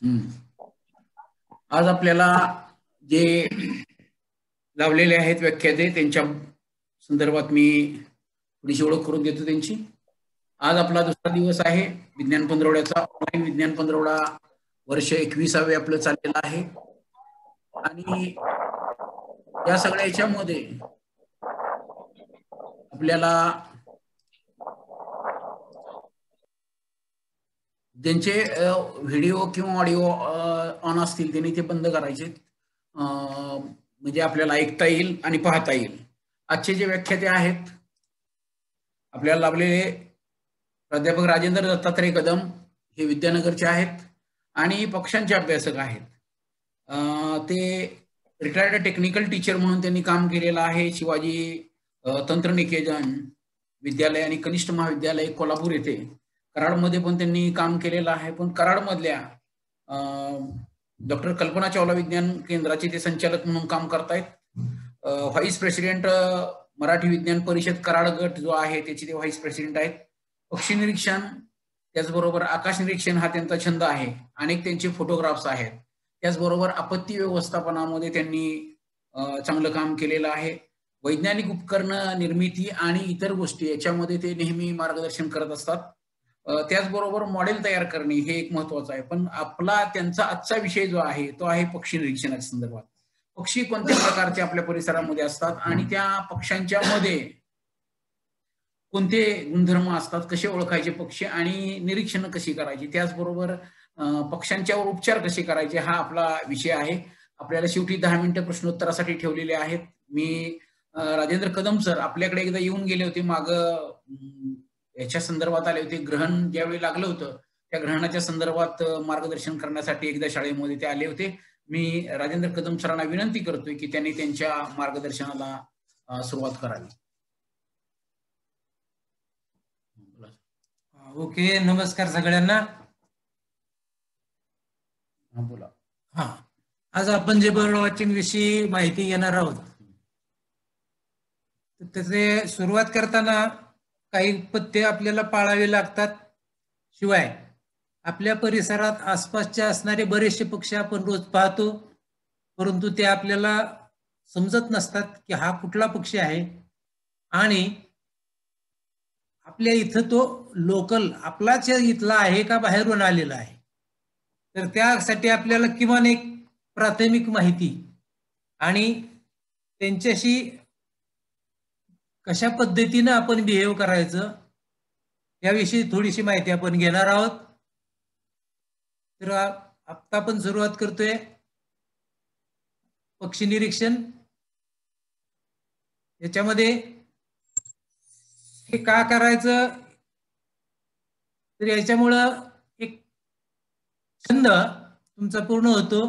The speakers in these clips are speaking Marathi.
आज आपल्याला जे लावलेले आहेत व्याख्याते त्यांच्या संदर्भात मी थोडीशी ओळख करून देतो त्यांची. आज आपला दुसरा दिवस आहे विज्ञान पंधरवड्याचा. ऑनलाईन विज्ञान पंधरवडा वर्ष 21वे आपलं चाललेलं आहे. आणि या सगळ्या याच्यामध्ये आपल्याला ज्यांचे व्हिडिओ किंवा ऑडिओ ऑन असतील त्यांनी ते बंद करायचे, म्हणजे आपल्याला ऐकता येईल आणि पाहता येईल. आजचे जे व्याख्याते आहेत आपल्याला लाभलेले प्राध्यापक राजेंद्र दत्तात्रय कदम, हे विद्यानगरचे आहेत आणि पक्षांचे अभ्यासक आहेत. ते रिटायर्ड टेक्निकल टीचर म्हणून त्यांनी काम केलेलं आहे. शिवाजी तंत्रनिकेतन विद्यालय आणि कनिष्ठ महाविद्यालय कोल्हापूर येथे. कराडमध्ये पण त्यांनी काम केलेलं आहे. पण कराडमधल्या डॉक्टर कल्पना चावला विज्ञान केंद्राचे ते संचालक म्हणून काम करतायत. व्हाईस प्रेसिडेंट मराठी विज्ञान परिषद कराड गट जो आहे त्याचे ते व्हाईस प्रेसिडेंट आहेत. पक्षी निरीक्षण त्याचबरोबर आकाश निरीक्षण हा त्यांचा छंद आहे. अनेक त्यांचे फोटोग्राफ्स आहेत. त्याचबरोबर आपत्ती व्यवस्थापनामध्ये त्यांनी चांगलं काम केलेलं आहे. वैज्ञानिक उपकरण निर्मिती आणि इतर गोष्टी याच्यामध्ये ते नेहमी मार्गदर्शन करत असतात. त्याचबरोबर मॉडेल तयार करणे हे एक महत्वाचं आहे. पण आपला त्यांचा आजचा विषय जो आहे तो आहे पक्षी निरीक्षणाच्या संदर्भात. पक्षी कोणत्या प्रकारचे आपल्या परिसरामध्ये असतात आणि त्या पक्ष्यांच्या मध्ये कोणते गुणधर्म असतात, कसे ओळखायचे पक्षी आणि निरीक्षण कशी करायची, त्याचबरोबर पक्ष्यांच्यावर उपचार कसे करायचे हा आपला विषय आहे. आपल्याला शेवटी 10 मिनिटं प्रश्नोत्तरासाठी ठेवलेले आहेत. मी राजेंद्र कदम सर आपल्याकडे एकदा येऊन गेले होते, माग याच्या संदर्भात आले होते. ग्रहण ज्यावेळी लागलं होतं त्या ग्रहणाच्या संदर्भात मार्गदर्शन करण्यासाठी एकदा शाळेमध्ये ते आले होते. मी राजेंद्र कदम सरांना विनंती करतोय की त्यांनी त्यांच्या मार्गदर्शनाला सुरुवात करावी. ओके, नमस्कार सगळ्यांना. बोला. आज आपण जे बर्ड वॉचिंग विषयी माहिती घेणार आहोत त्याचे सुरुवात करताना काही पथ्य आपल्याला पाळावे लागतात. शिवाय आपल्या परिसरात आसपासच्या असणारे बरेचसे पक्षी आपण रोज पाहतो, परंतु ते आपल्याला समजत नसतात की हा कुठला पक्षी आहे आणि आपल्या इथं तो लोकल आपलाच इथला आहे का बाहेरून आलेला आहे. तर त्यासाठी आपल्याला किमान एक प्राथमिक माहिती आणि त्यांच्याशी कशा पद्धतीनं आपण बिहेव करायचं याविषयी थोडीशी माहिती आपण घेणार आहोत. तर आता आपण सुरुवात करतोय पक्षी निरीक्षण. याच्यामध्ये हे का करायचं, तर याच्यामुळं एक छंद तुमचा पूर्ण होतो.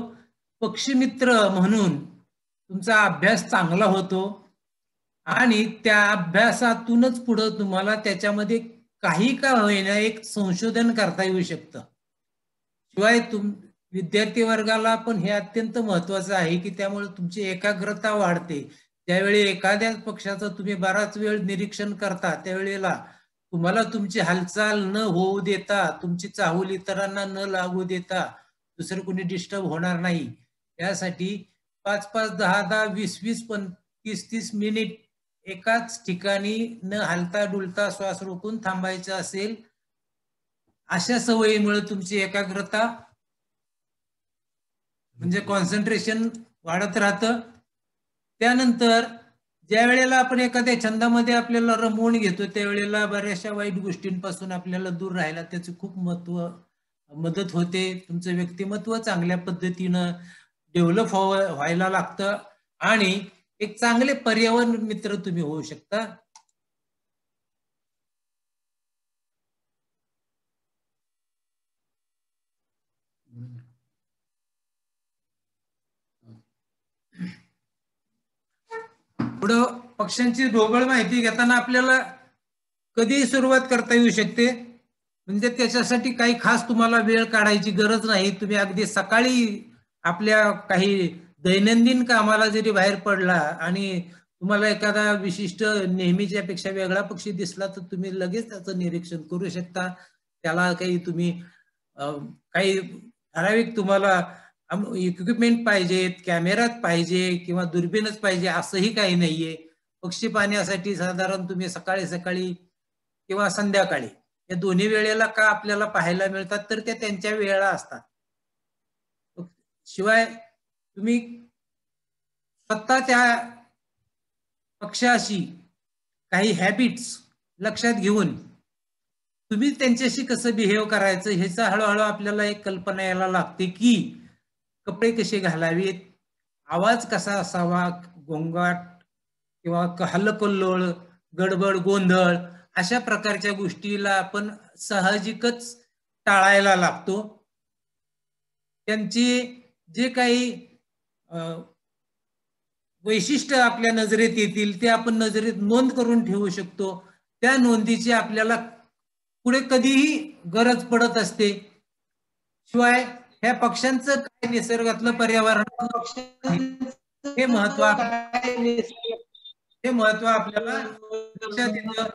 पक्षी मित्र म्हणून तुमचा अभ्यास चांगला होतो आणि त्या अभ्यासातूनच पुढे तुम्हाला त्याच्यामध्ये काही का होईना एक संशोधन करता येऊ शकतं. शिवाय विद्यार्थी वर्गाला पण हे अत्यंत महत्वाचं आहे की त्यामुळे तुमची एकाग्रता वाढते. ज्यावेळी एखाद्या पक्षाचं तुम्ही बराच वेळ निरीक्षण करता त्यावेळेला तुम्हाला तुमची हालचाल न होऊ देता, तुमची चाहूल इतरांना न लागू देता दुसरं कोणी डिस्टर्ब होणार नाही यासाठी 5-5, 10-10, 20-20, 30-30 मिनिट एकाच ठिकाणी न हलता डुलता श्वास रोखून थांबायचं असेल, अशा सवयीमुळे तुमची एकाग्रता म्हणजे कॉन्सन्ट्रेशन वाढत राहतं. त्यानंतर ज्या वेळेला आपण एखाद्या छंदामध्ये आपल्याला रमवून घेतो त्यावेळेला बऱ्याचशा वाईट गोष्टींपासून आपल्याला दूर राहायला त्याचं खूप मदत होते. तुमचं व्यक्तिमत्व चांगल्या पद्धतीनं डेव्हलप व्हायला लागतं आणि एक चांगले पर्यावरण मित्र तुम्ही होऊ शकता. पुढं पक्ष्यांची ढोबळ माहिती घेताना आपल्याला कधीही सुरुवात करता येऊ शकते. म्हणजे त्याच्यासाठी काही खास तुम्हाला वेळ काढायची गरज नाही. तुम्ही अगदी सकाळी आपल्या काही दैनंदिन कामाला जरी बाहेर पडला आणि तुम्हाला एखादा विशिष्ट नेहमीच्या पेक्षा वेगळा पक्षी दिसला तर तुम्ही लगेच त्याचं निरीक्षण करू शकता. त्याला काही तुम्ही काही ठराविक तुम्हाला इक्विपमेंट पाहिजेत, कॅमेराच पाहिजे किंवा दुर्बीनच पाहिजे असंही काही नाहीये. पक्षी पाहण्यासाठी साधारण तुम्ही सकाळी सकाळी किंवा संध्याकाळी या दोन्ही वेळेला का आपल्याला पाहायला मिळतात, तर त्या त्यांच्या वेळा असतात. शिवाय तुम्ही स्वतः त्या पक्षाशी काही हॅबिट्स लक्षात घेऊन तुम्ही त्यांच्याशी कसं बिहेव करायचं ह्याचा हळूहळू आपल्याला एक कल्पना यायला लागते की कपडे कसे घालावेत, आवाज कसा असावा, गोंगाट किंवा हल्लकल्लोळ, गडबड, गोंधळ अशा प्रकारच्या गोष्टीला आपण साहजिकच टाळायला लागतो. त्यांची जे काही वैशिष्ट्य आपल्या नजरेत येतील ते आपण नजरेत नोंद करून ठेवू शकतो. त्या नोंदीची आपल्याला पुढे कधीही गरज पडत असते. शिवाय ह्या पक्ष्यांचं काय निसर्गातलं पर्यावरण हे महत्व आपल्याला लक्षात येतं.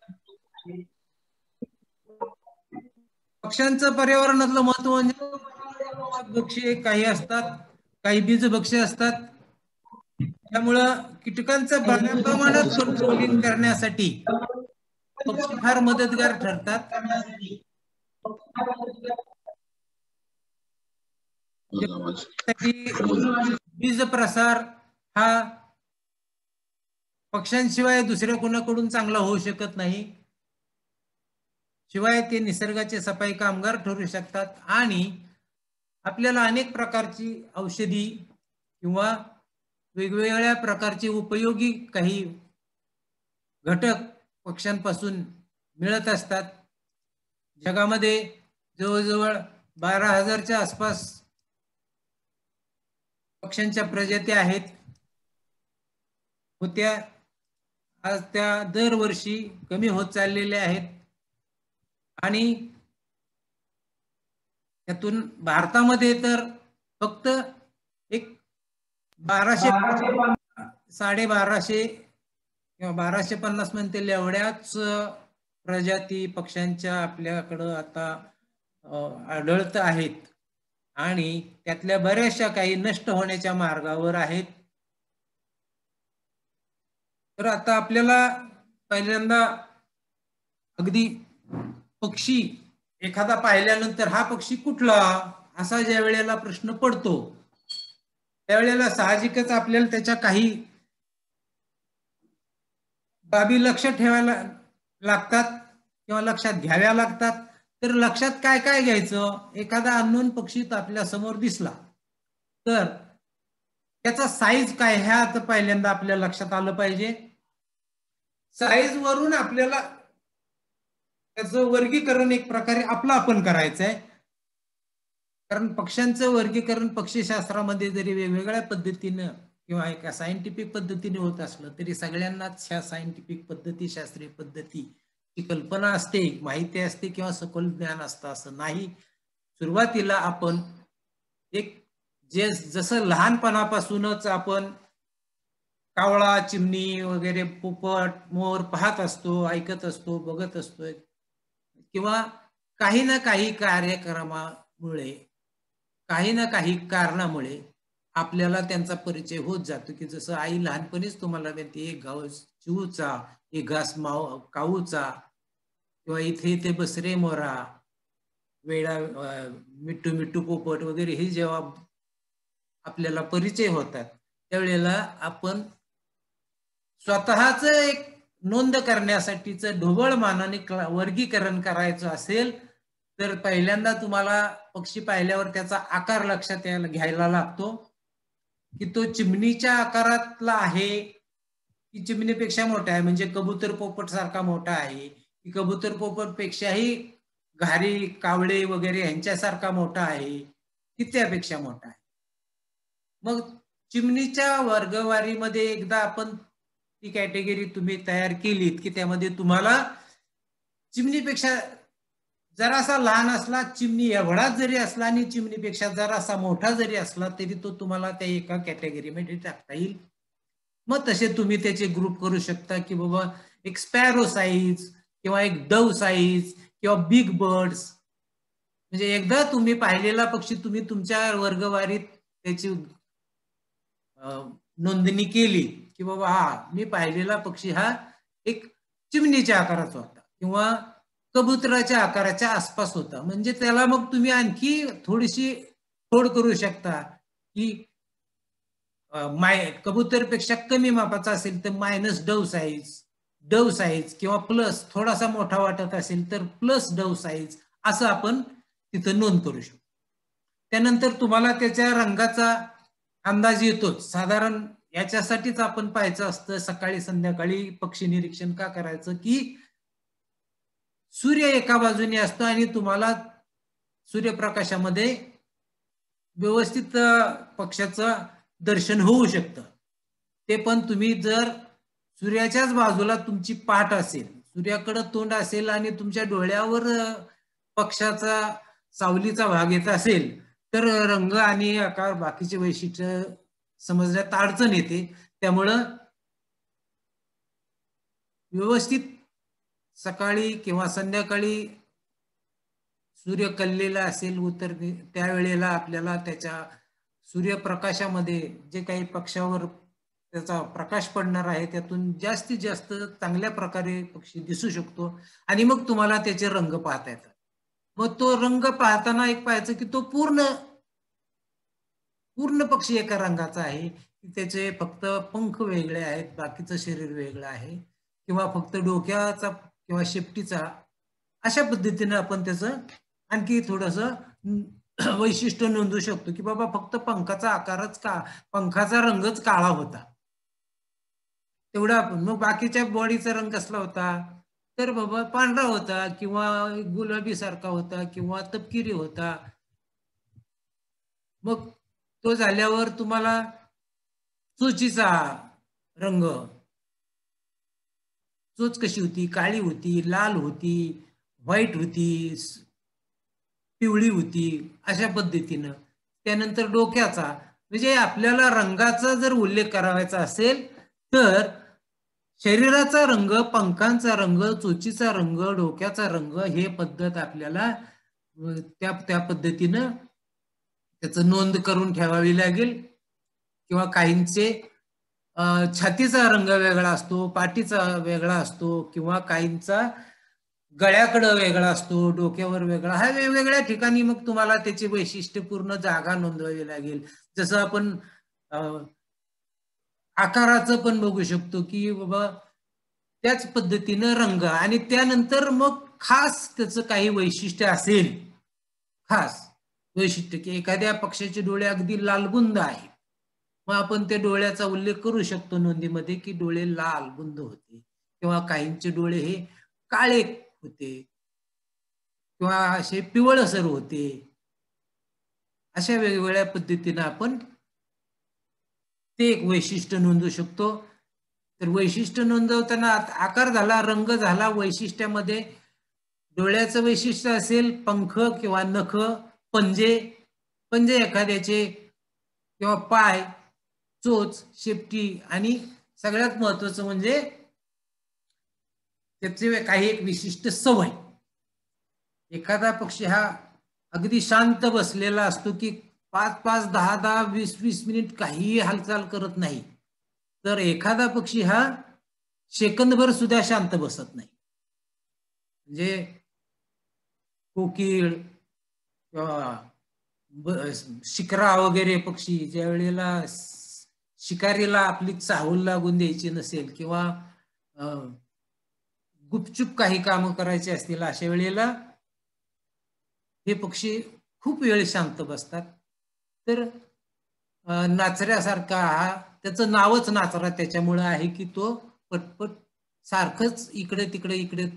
पक्ष्यांचं पर्यावरणातलं महत्व म्हणजे पक्षी काही असतात, काही बीजभक्षी असतात. त्यामुळं कीटकांचं प्रमाणात कंट्रोलिंग करण्यासाठी पक्षी फार मदतगार ठरतात. बीज प्रसार हा पक्ष्यांशिवाय दुसऱ्या कोणाकडून चांगला होऊ शकत नाही. शिवाय ते निसर्गाचे सफाई कामगार ठरू शकतात आणि आपल्याला अनेक प्रकारची औषधी किंवा वेगवेगळ्या प्रकारचे उपयोगी काही घटक पक्ष्यांपासून मिळत असतात. जगामध्ये जवळजवळ 12,000च्या आसपास पक्ष्यांच्या प्रजाती आहेत. होत्या, आज त्या दरवर्षी कमी होत चाललेल्या आहेत आणि त्यातून भारतामध्ये तर फक्त एक 1250 किंवा 1250 म्हणतील एवढ्याच प्रजाती पक्ष्यांच्या आपल्याकडं आता आढळत आहेत आणि त्यातल्या बऱ्याचशा काही नष्ट होण्याच्या मार्गावर आहेत. तर आता आपल्याला पहिल्यांदा अगदी पक्षी एखादा पाहिल्यानंतर हा पक्षी कुठला असा ज्या वेळेला प्रश्न पडतो त्यावेळेला साहजिकच आपल्याला त्याच्या काही बाबी लक्षात ठेवायला लागतात किंवा लक्षात घ्याव्या लागतात. तर लक्षात काय काय घ्यायचं, एखादा अननोन पक्षी आपल्या समोर दिसला तर त्याचा साईज काय ह्या आता पहिल्यांदा आपल्या लक्षात आलं पाहिजे. साईज वरून आपल्याला त्याचं वर्गीकरण एक प्रकारे आपलं आपण करायचं आहे. कारण पक्ष्यांचं वर्गीकरण पक्षीशास्त्रामध्ये जरी वेगवेगळ्या पद्धतीनं किंवा एका सायंटिफिक पद्धतीने होत असलं तरी सगळ्यांनाच ह्या सायंटिफिक पद्धती, शास्त्रीय पद्धतीची कल्पना असते, माहिती असते किंवा सखोल ज्ञान असतं असं नाही. सुरुवातीला आपण एक जसं लहानपणापासूनच आपण कावळा, चिमणी वगैरे, पोपट, मोर पाहत असतो, ऐकत असतो, बघत असतोय किंवा काही ना काही कार्यक्रमामुळे, काही ना काही कारणामुळे आपल्याला त्यांचा परिचय होत जातो. की जसं आई लहानपणीच तुम्हाला म्हणते एक घास चिवचा, एक घास काऊचा किंवा इथे इथे बसरे मोरा, वेळा मिट्टू मिट्टू पोपट वगैरे हे जेव्हा आपल्याला परिचय होतात त्यावेळेला आपण स्वतःच एक नोंद करण्यासाठीचं ढोबळ मानाने वर्गीकरण करायचं असेल तर पहिल्यांदा तुम्हाला पक्षी पाहिल्यावर त्याचा आकार लक्षात घ्यायला लागतो की तो चिमणीच्या आकारातला आहे की चिमणीपेक्षा मोठा आहे, म्हणजे कबूतर पोपट सारखा मोठा आहे की कबूतर पोपट पेक्षाही घारी, कावळे वगैरे यांच्यासारखा मोठा आहे की त्यापेक्षा मोठा आहे. मग चिमणीच्या वर्गवारीमध्ये एकदा आपण ती कॅटेगरी तुम्ही तयार केलीत की त्यामध्ये तुम्हाला चिमणीपेक्षा जरासा लहान असला, चिमणी एवढाच जरी असला आणि चिमणीपेक्षा जरासा मोठा जरी असला तरी तो तुम्हाला त्या एका कॅटेगरीमध्ये टाकता येईल. मग तसे तुम्ही त्याचे ग्रुप करू शकता की बाबा एक स्पॅरो साईज किंवा एक डव साईज किंवा बिग बर्ड्स म्हणजे एकदा तुम्ही पाहिलेला पक्षी तुम्ही तुमच्या वर्गवारीत त्याची नोंदणी केली की बाबा हा मी पाहिलेला पक्षी हा एक चिमणीच्या आकाराचा होता किंवा कबुतराच्या आकाराच्या आसपास होता, म्हणजे त्याला मग तुम्ही आणखी थोडीशी फोड करू शकता की कबूतरपेक्षा कमी मापाचा असेल तर मायनस डव साईज किंवा प्लस थोडासा मोठा वाटत असेल तर प्लस डव साईज असं आपण तिथं नोंद करू शकतो. त्यानंतर तुम्हाला त्याच्या रंगाचा अंदाज येतोच. साधारण याच्यासाठीच आपण पाहायचं असतं सकाळी संध्याकाळी पक्षी निरीक्षण का करायचं की सूर्य एका बाजूने असतो आणि तुम्हाला सूर्यप्रकाशामध्ये व्यवस्थित पक्षाचं दर्शन होऊ शकतं. ते पण तुम्ही जर सूर्याच्याच बाजूला तुमची पाठ असेल, सूर्याकडे तोंड असेल आणि तुमच्या डोळ्यावर पक्षाचा सावलीचा भाग येत असेल तर रंग आणि आकार बाकीचे वैशिष्ट्य समजण्यात अडचण येते. त्यामुळं व्यवस्थित सकाळी किंवा संध्याकाळी सूर्य कललेला असेल त्यावेळेला आपल्याला त्याच्या सूर्यप्रकाशामध्ये जे काही पक्षावर त्याचा प्रकाश पडणार आहे त्यातून जास्तीत जास्त चांगल्या प्रकारे पक्षी दिसू शकतो आणि मग तुम्हाला त्याचे रंग पाहता येतात. मग तो रंग पाहताना एक पाहायचं की तो पूर्ण पक्षी एका रंगाचा आहे की त्याचे फक्त पंख वेगळे आहेत, बाकीचं शरीर वेगळं आहे किंवा फक्त डोक्याचा किंवा शेपटीचा, अशा पद्धतीने आपण त्याचं आणखी थोडस वैशिष्ट्य नोंदवू शकतो की बाबा फक्त पंखाचा आकारच पंखाचा रंगच काळा होता तेवढा आपण. मग बाकीच्या बॉडीचा रंग कसला होता तर बाबा पांढरा होता किंवा गुलाबी सारखा होता किंवा तपकिरी होता. मग तो झाल्यावर तुम्हाला चोचीचा रंग, चोच कशी होती, काळी होती, लाल होती, व्हाईट होती, पिवळी होती, अशा पद्धतीनं. त्यानंतर डोक्याचा, म्हणजे आपल्याला रंगाचा जर उल्लेख करायचा असेल तर शरीराचा रंग, पंखांचा रंग, चोचीचा रंग, डोक्याचा रंग हे पद्धत आपल्याला त्या पद्धतीनं त्याचं नोंद करून ठेवावी लागेल. किंवा काहींचे छातीचा रंग वेगळा असतो, पाठीचा वेगळा असतो किंवा काहींचा गळ्याकडं वेगळा असतो, डोक्यावर वेगळा, हा वेगवेगळ्या ठिकाणी मग तुम्हाला त्याची वैशिष्ट्यपूर्ण जागा नोंदवावी लागेल. जसं आपण आकाराचं पण बघू शकतो की बाबा त्याच पद्धतीनं रंग आणि त्यानंतर मग खास त्याचं काही वैशिष्ट्य असेल, खास वैशिष्ट्य की एखाद्या पक्षाचे डोळे अगदी लालबुंद आहे, मग आपण त्या डोळ्याचा उल्लेख करू शकतो नोंदीमध्ये की डोळे लाल बुंद होते किंवा काहींचे डोळे हे काळे होते किंवा असे पिवळसर होते. अशा वेगवेगळ्या पद्धतीने आपण ते एक वैशिष्ट्य नोंदवू शकतो. तर वैशिष्ट्य नोंदवताना आकार झाला, रंग झाला, वैशिष्ट्यामध्ये डोळ्याचं वैशिष्ट्य असेल पंख किंवा नख, पंजे एखाद्याचे किंवा पाय, चोच, शेपटी आणि सगळ्यात महत्वाचं म्हणजे त्याचे काही एक विशिष्ट सवय. एखादा पक्षी हा अगदी शांत बसलेला असतो की 5-5, 10-10, 20-20 मिनिट काहीही हालचाल करत नाही, तर एखादा पक्षी हा सेकंदभर सुद्धा शांत बसत नाही. म्हणजे कोकिळ किंवा शिकरा वगैरे पक्षी ज्या वेळेला शिकारीला आपली चाहूल लागून द्यायची नसेल किंवा गुपचूप काही काम करायचे असतील अशा वेळेला हे पक्षी खूप वेळ शांत बसतात. तर नाचऱ्यासारखा हा, त्याचं नावच नाचरा त्याच्यामुळे आहे की तो पटपट सारखंच इकडे तिकडे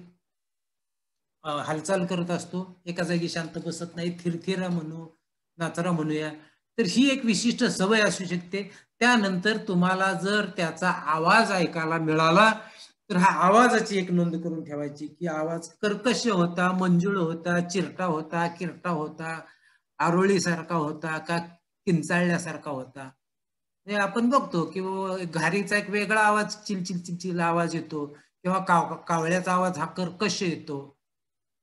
हालचाल करत असतो, एका जागी शांत बसत नाही. थिरथिरा म्हणू, नाचरा म्हणूया, तर ही एक विशिष्ट सवय असू शकते. त्यानंतर तुम्हाला जर त्याचा आवाज ऐकायला मिळाला तर हा आवाजाची एक नोंद करून ठेवायची की आवाज कर्कश होता, मंजूळ होता, चिरटा होता, किरटा होता, आरोळीसारखा होता का किंचाळल्यासारखा होता. हे आपण बघतो की घारीचा एक वेगळा आवाज, चिलचिल चिलचिल आवाज येतो किंवा कावळ्याचा आवाज हा कर्कश येतो.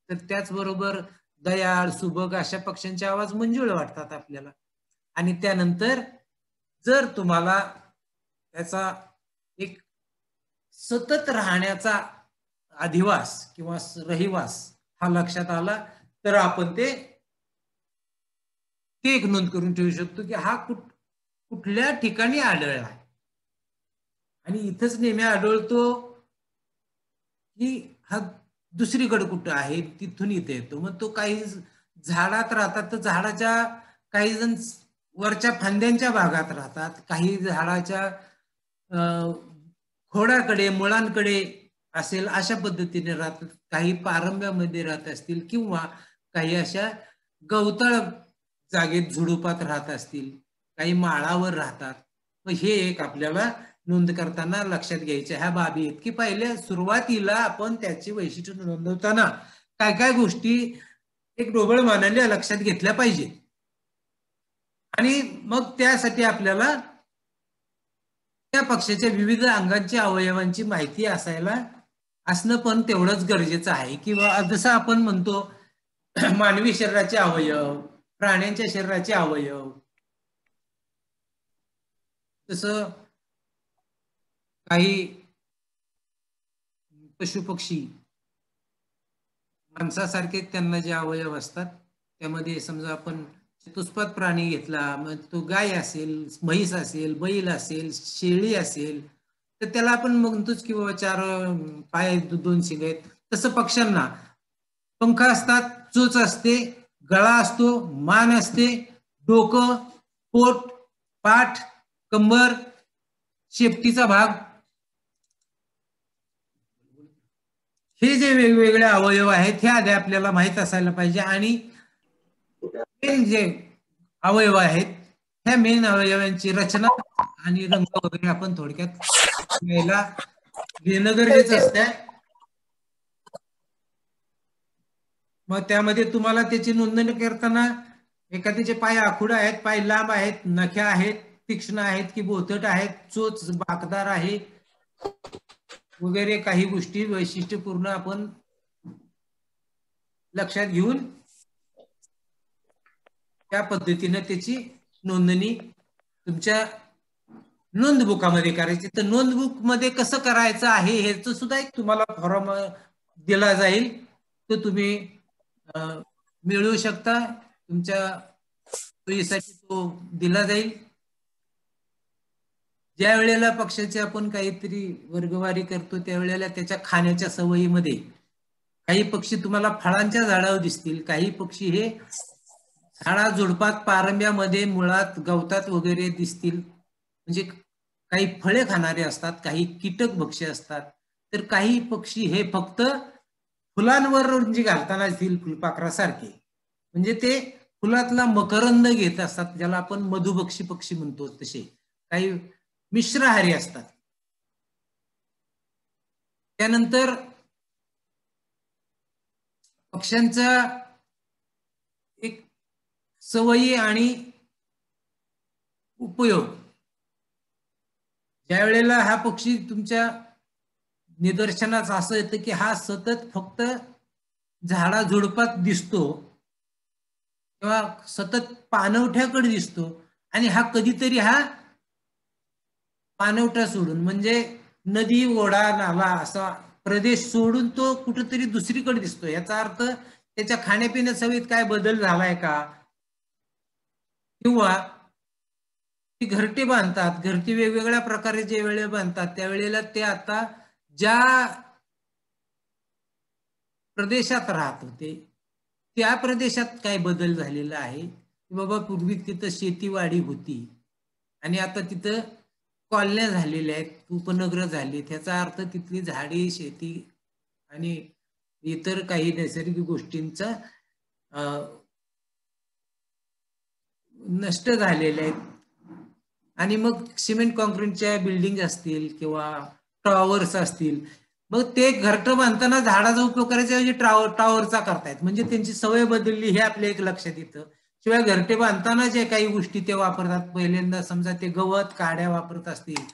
तर त्याचबरोबर दयाळ, सुबक अशा पक्ष्यांचे आवाज मंजुळ वाटतात आपल्याला. आणि त्यानंतर जर तुम्हाला त्याचा एक सतत राहण्याचा अधिवास किंवा रहिवास हा लक्षात आला तर आपण ते एक नोंद करून ठेवू शकतो की हा कुठल्या ठिकाणी आढळला आहे. आणि इथंच नेहमी आढळतो की हा दुसरीकडे कुठं आहे, तिथून इथे येतो. मग तो काही झाडात राहतात तर झाडाच्या काही जण वरच्या फांद्यांच्या भागात राहतात, काही झाडाच्या खोडाकडे मुळांकडे असेल अशा पद्धतीने राहतात, काही पारंब्यामध्ये राहत असतील किंवा काही अशा गवताळ जागेत झुडुपात राहत असतील, काही माळावर राहतात. मग हे एक आपल्याला नोंद करताना लक्षात घ्यायच्या ह्या बाबी आहेत की पहिल्या सुरुवातीला आपण त्याची वैशिष्ट्य नोंदवताना काय काय गोष्टी एक ढोबळ मानाने लक्षात घेतल्या पाहिजेत. आणि मग त्यासाठी आपल्याला त्या पक्ष्याच्या विविध अंगांच्या अवयवांची माहिती असणं पण तेवढंच गरजेचं आहे. किंवा जसं आपण म्हणतो मानवी शरीराचे अवयव, प्राण्यांच्या शरीराचे अवयव, तसं काही पशु पक्षी माणसासारखे त्यांना जे अवयव असतात त्यामध्ये समजा आपण चतुष्पाद प्राणी घेतला, मग तो गाय असेल, म्हैस असेल, बैल असेल, शेळी असेल, तर त्याला आपण म्हणतोच की बाबा 4 पाय 2 शिंग आहेत. तसं पक्ष्यांना पंख असतात, चोच असते, गळा असतो, मान असते, डोकं, पोट, पाठ, कंबर, शेपटीचा भाग, हे जे वेगवेगळे अवयव आहेत हे आधी आपल्याला माहित असायला पाहिजे. आणि मेन जे अवयव आहेत ह्या मेन अवयवांची रचना आणि रंग वगैरे आपण थोडक्यात घ्यायला घेणं गरजेचं असतं. मग त्यामध्ये तुम्हाला त्याची नोंदणी करताना एखाद्याचे पाय आखूड आहेत, पाय लांब आहेत, नख्या आहेत, तीक्ष्ण आहेत की बोथट आहेत, चोच बाकदार आहे वगैरे काही गोष्टी वैशिष्ट्यपूर्ण आपण लक्षात घेऊन त्या पद्धतीने त्याची नोंदणी तुमच्या नोंदबुकामध्ये करायची. तर नोंदबुक मध्ये कसं करायचं आहे ह्याचं सुद्धा एक तुम्हाला फॉर्म दिला जाईल, तो तुम्ही मिळवू शकता. तुमच्या सोयीसाठी तो दिला जाईल. ज्या वेळेला पक्ष्याची आपण काहीतरी वर्गवारी करतो त्यावेळेला त्याच्या खाण्याच्या सवयीमध्ये काही पक्षी तुम्हाला फळांच्या झाडावर दिसतील, काही पक्षी हे झाडा झुडपात पारंब्यामध्ये मुळात गवतात वगैरे दिसतील. म्हणजे काही फळे खाणारे असतात, काही कीटक भक्षी असतात, तर काही पक्षी हे फक्त फुलांवर रुंजी घालताना असतील फुलपाखरासारखे, म्हणजे ते फुलातला मकरंद घेत असतात, ज्याला आपण मधुभक्षी पक्षी म्हणतो. तसे काही मिश्रहारी असतात. त्यानंतर पक्ष्यांचा एक सवयी आणि उपयोग, ज्या वेळेला हा पक्षी तुमच्या निदर्शनास असं येतं की हा सतत फक्त झाडा झुडपात दिसतो किंवा सतत पाणवठ्याकडे दिसतो आणि हा कधीतरी हा पाणवठा सोडून म्हणजे नदी, ओढा, नाला असा प्रदेश सोडून तो कुठेतरी दुसरीकडे दिसतो, याचा अर्थ त्याच्या खाण्यापिण्या सवयीत काय बदल झालाय का, किंवा ती घरटे बांधतात, घरटी वेगवेगळ्या प्रकारे जे वेळे बांधतात त्यावेळेला ते आता ज्या प्रदेशात राहत होते त्या प्रदेशात काय बदल झालेला आहे. बाबा पूर्वी तिथं शेतीवाडी होती आणि आता तिथं कॉलन्या झालेल्या आहेत, उपनगर झाले, त्याचा अर्थ तिथली झाडी, शेती आणि इतर काही नैसर्गिक गोष्टींचा नष्ट झालेल्या आहेत. आणि मग सिमेंट कॉन्क्रीटच्या बिल्डिंग असतील किंवा टॉवर्स असतील, मग ते घरटं बांधताना झाडाचा उपयोग करायचा ऐवजी टॉवरचा करतायत, म्हणजे त्यांची सवय बदलली हे आपल्या एक लक्षात येतं. शिवाय घरटे बांधताना जे काही गोष्टी ते वापरतात, पहिल्यांदा समजा ते गवत काड्या वापरत असतील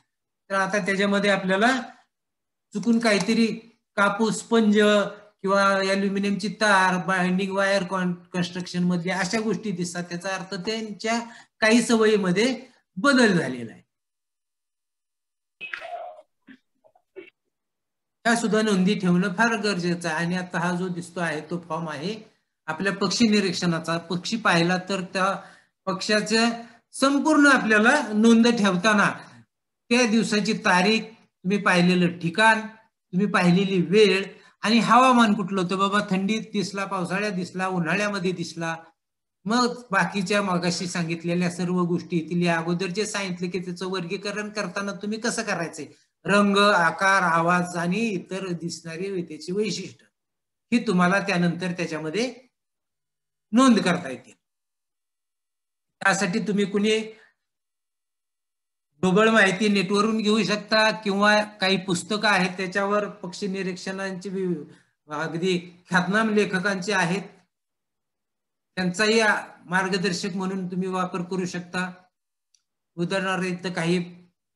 तर आता त्याच्यामध्ये आपल्याला चुकून काहीतरी कापूस, स्पंज किंवा अल्युमिनियमची तार, बाइंडिंग वायर कन्स्ट्रक्शन मधले अशा गोष्टी दिसतात. त्याचा अर्थ त्यांच्या काही सवयीमध्ये बदल झालेला आहे. ह्या सुद्धा नोंदी ठेवणं फार गरजेचं आहे. आणि आता हा जो दिसतो आहे तो फॉर्म आहे आपल्या पक्षी निरीक्षणाचा. पक्षी पाहिला तर त्या पक्षाच्या संपूर्ण आपल्याला नोंद ठेवताना त्या दिवसाची तारीख, तुम्ही पाहिलेलं ठिकाण, तुम्ही पाहिलेली वेळ आणि हवामान कुठलं होतं. बाबा थंडीत दिसला, पावसाळ्यात दिसला, उन्हाळ्यामध्ये दिसला. मग बाकीच्या मागाशी सांगितलेल्या सर्व गोष्टी येतील. या अगोदर जे सांगितले की त्याचं वर्गीकरण करताना तुम्ही कसं करायचंय, रंग, आकार, आवाज आणि इतर दिसणारी त्याची वैशिष्ट्य ही तुम्हाला त्यानंतर त्याच्यामध्ये नोंद करता येते. त्यासाठी तुम्ही कुणी ढोबळ माहिती नेटवरून घेऊ शकता किंवा काही पुस्तकं आहेत त्याच्यावर पक्षी निरीक्षणांची अगदी ख्यातनाम लेखकांचे आहेत, त्यांचाही मार्गदर्शक म्हणून तुम्ही वापर करू शकता. उदाहरणार्थ काही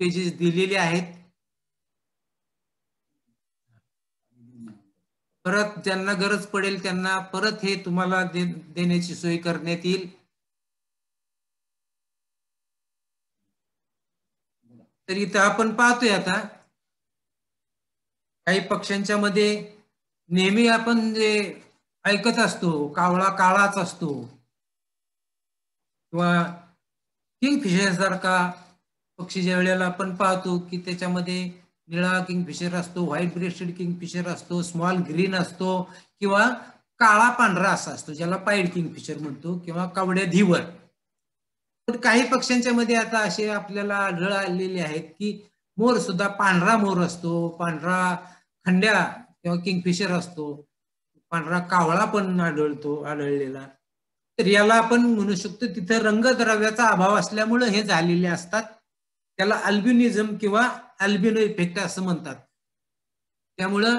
पेजेस दिलेले आहेत. परत ज्यांना गरज पडेल त्यांना परत हे तुम्हाला देण्याची सोय करण्यात येईल. तर इथं आपण पाहतोय आता काही पक्ष्यांच्या मध्ये नेहमी आपण जे ऐकत असतो कावळा काळाच असतो किंवा किंगफिशर सारखा पक्षी ज्या वेळेला आपण पाहतो की त्याच्यामध्ये निळा किंगफिशर असतो, व्हाईट ब्रेस्टेड किंगफिशर असतो, स्मॉल ग्रीन असतो किंवा काळा पांढरा असा असतो ज्याला पाईड किंगफिशर म्हणतो किंवा कावड्या धीवर. पण काही पक्ष्यांच्या मध्ये आता असे आपल्याला आढळ आलेले आहेत की मोर सुद्धा पांढरा मोर असतो, पांढरा खंड्या किंवा किंगफिशर असतो, पांढरा कावळा पण आढळलेला. तर याला आपण म्हणू शकतो तिथे रंगद्रव्याचा अभाव असल्यामुळे हे झालेले असतात. त्याला अल्बिनिझम किंवा अल्बिनो इफेक्ट असं म्हणतात. त्यामुळं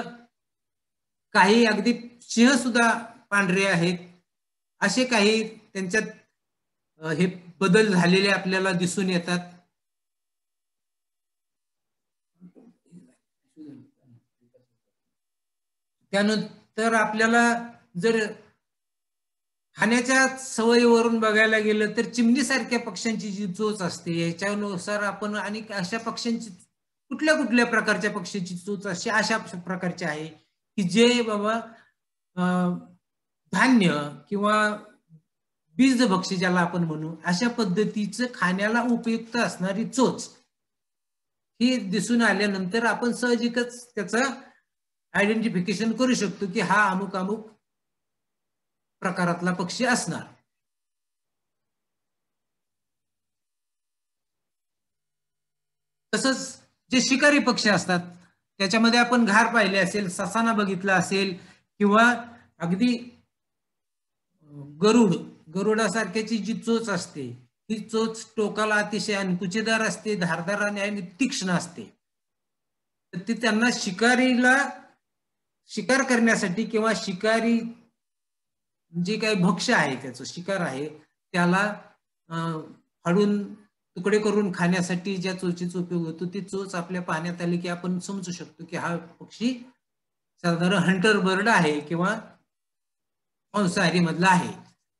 काही अगदी सिंह सुद्धा पांढरे आहेत, असे काही त्यांच्यात हे बदल झालेले आपल्याला दिसून येतात. त्यानंतर आपल्याला जर खाण्याच्या सवयीवरून बघायला गेलं तर चिमणीसारख्या पक्ष्यांची जी चोच असते याच्यानुसार आपण आणि अशा पक्ष्यांची कुठल्या कुठल्या प्रकारच्या पक्ष्यांची चोच अशी अशा प्रकारची आहे की जे बाबा धान्य किंवा बीजभक्षी ज्याला आपण म्हणू अशा पद्धतीचं खाण्याला उपयुक्त असणारी चोच ही दिसून आल्यानंतर आपण सहजिकच त्याचं आयडेंटिफिकेशन करू शकतो की हा अमुक अमुक प्रकारातला पक्षी असणार. तसंच जे शिकारी पक्षी असतात त्याच्यामध्ये आपण घार पाहिले असेल, ससाना बघितला असेल किंवा अगदी गरुडासारख्याची जी चोच असते ही चोच टोकाला अतिशय अंकुचेदार असते, धारदार आणि तीक्ष्ण असते. तर ती त्यांना शिकारीला शिकार करण्यासाठी किंवा शिकारी जे काही भक्ष्य आहे त्याचं शिकार आहे त्याला फाडून तुकडे करून खाण्यासाठी ज्या चोचीचा उपयोग होतो ती चोच आपल्या पाहण्यात आली की आपण समजू शकतो की हा पक्षी साधारण हंटर बर्ड आहे किंवा मांसाहारी मधला आहे.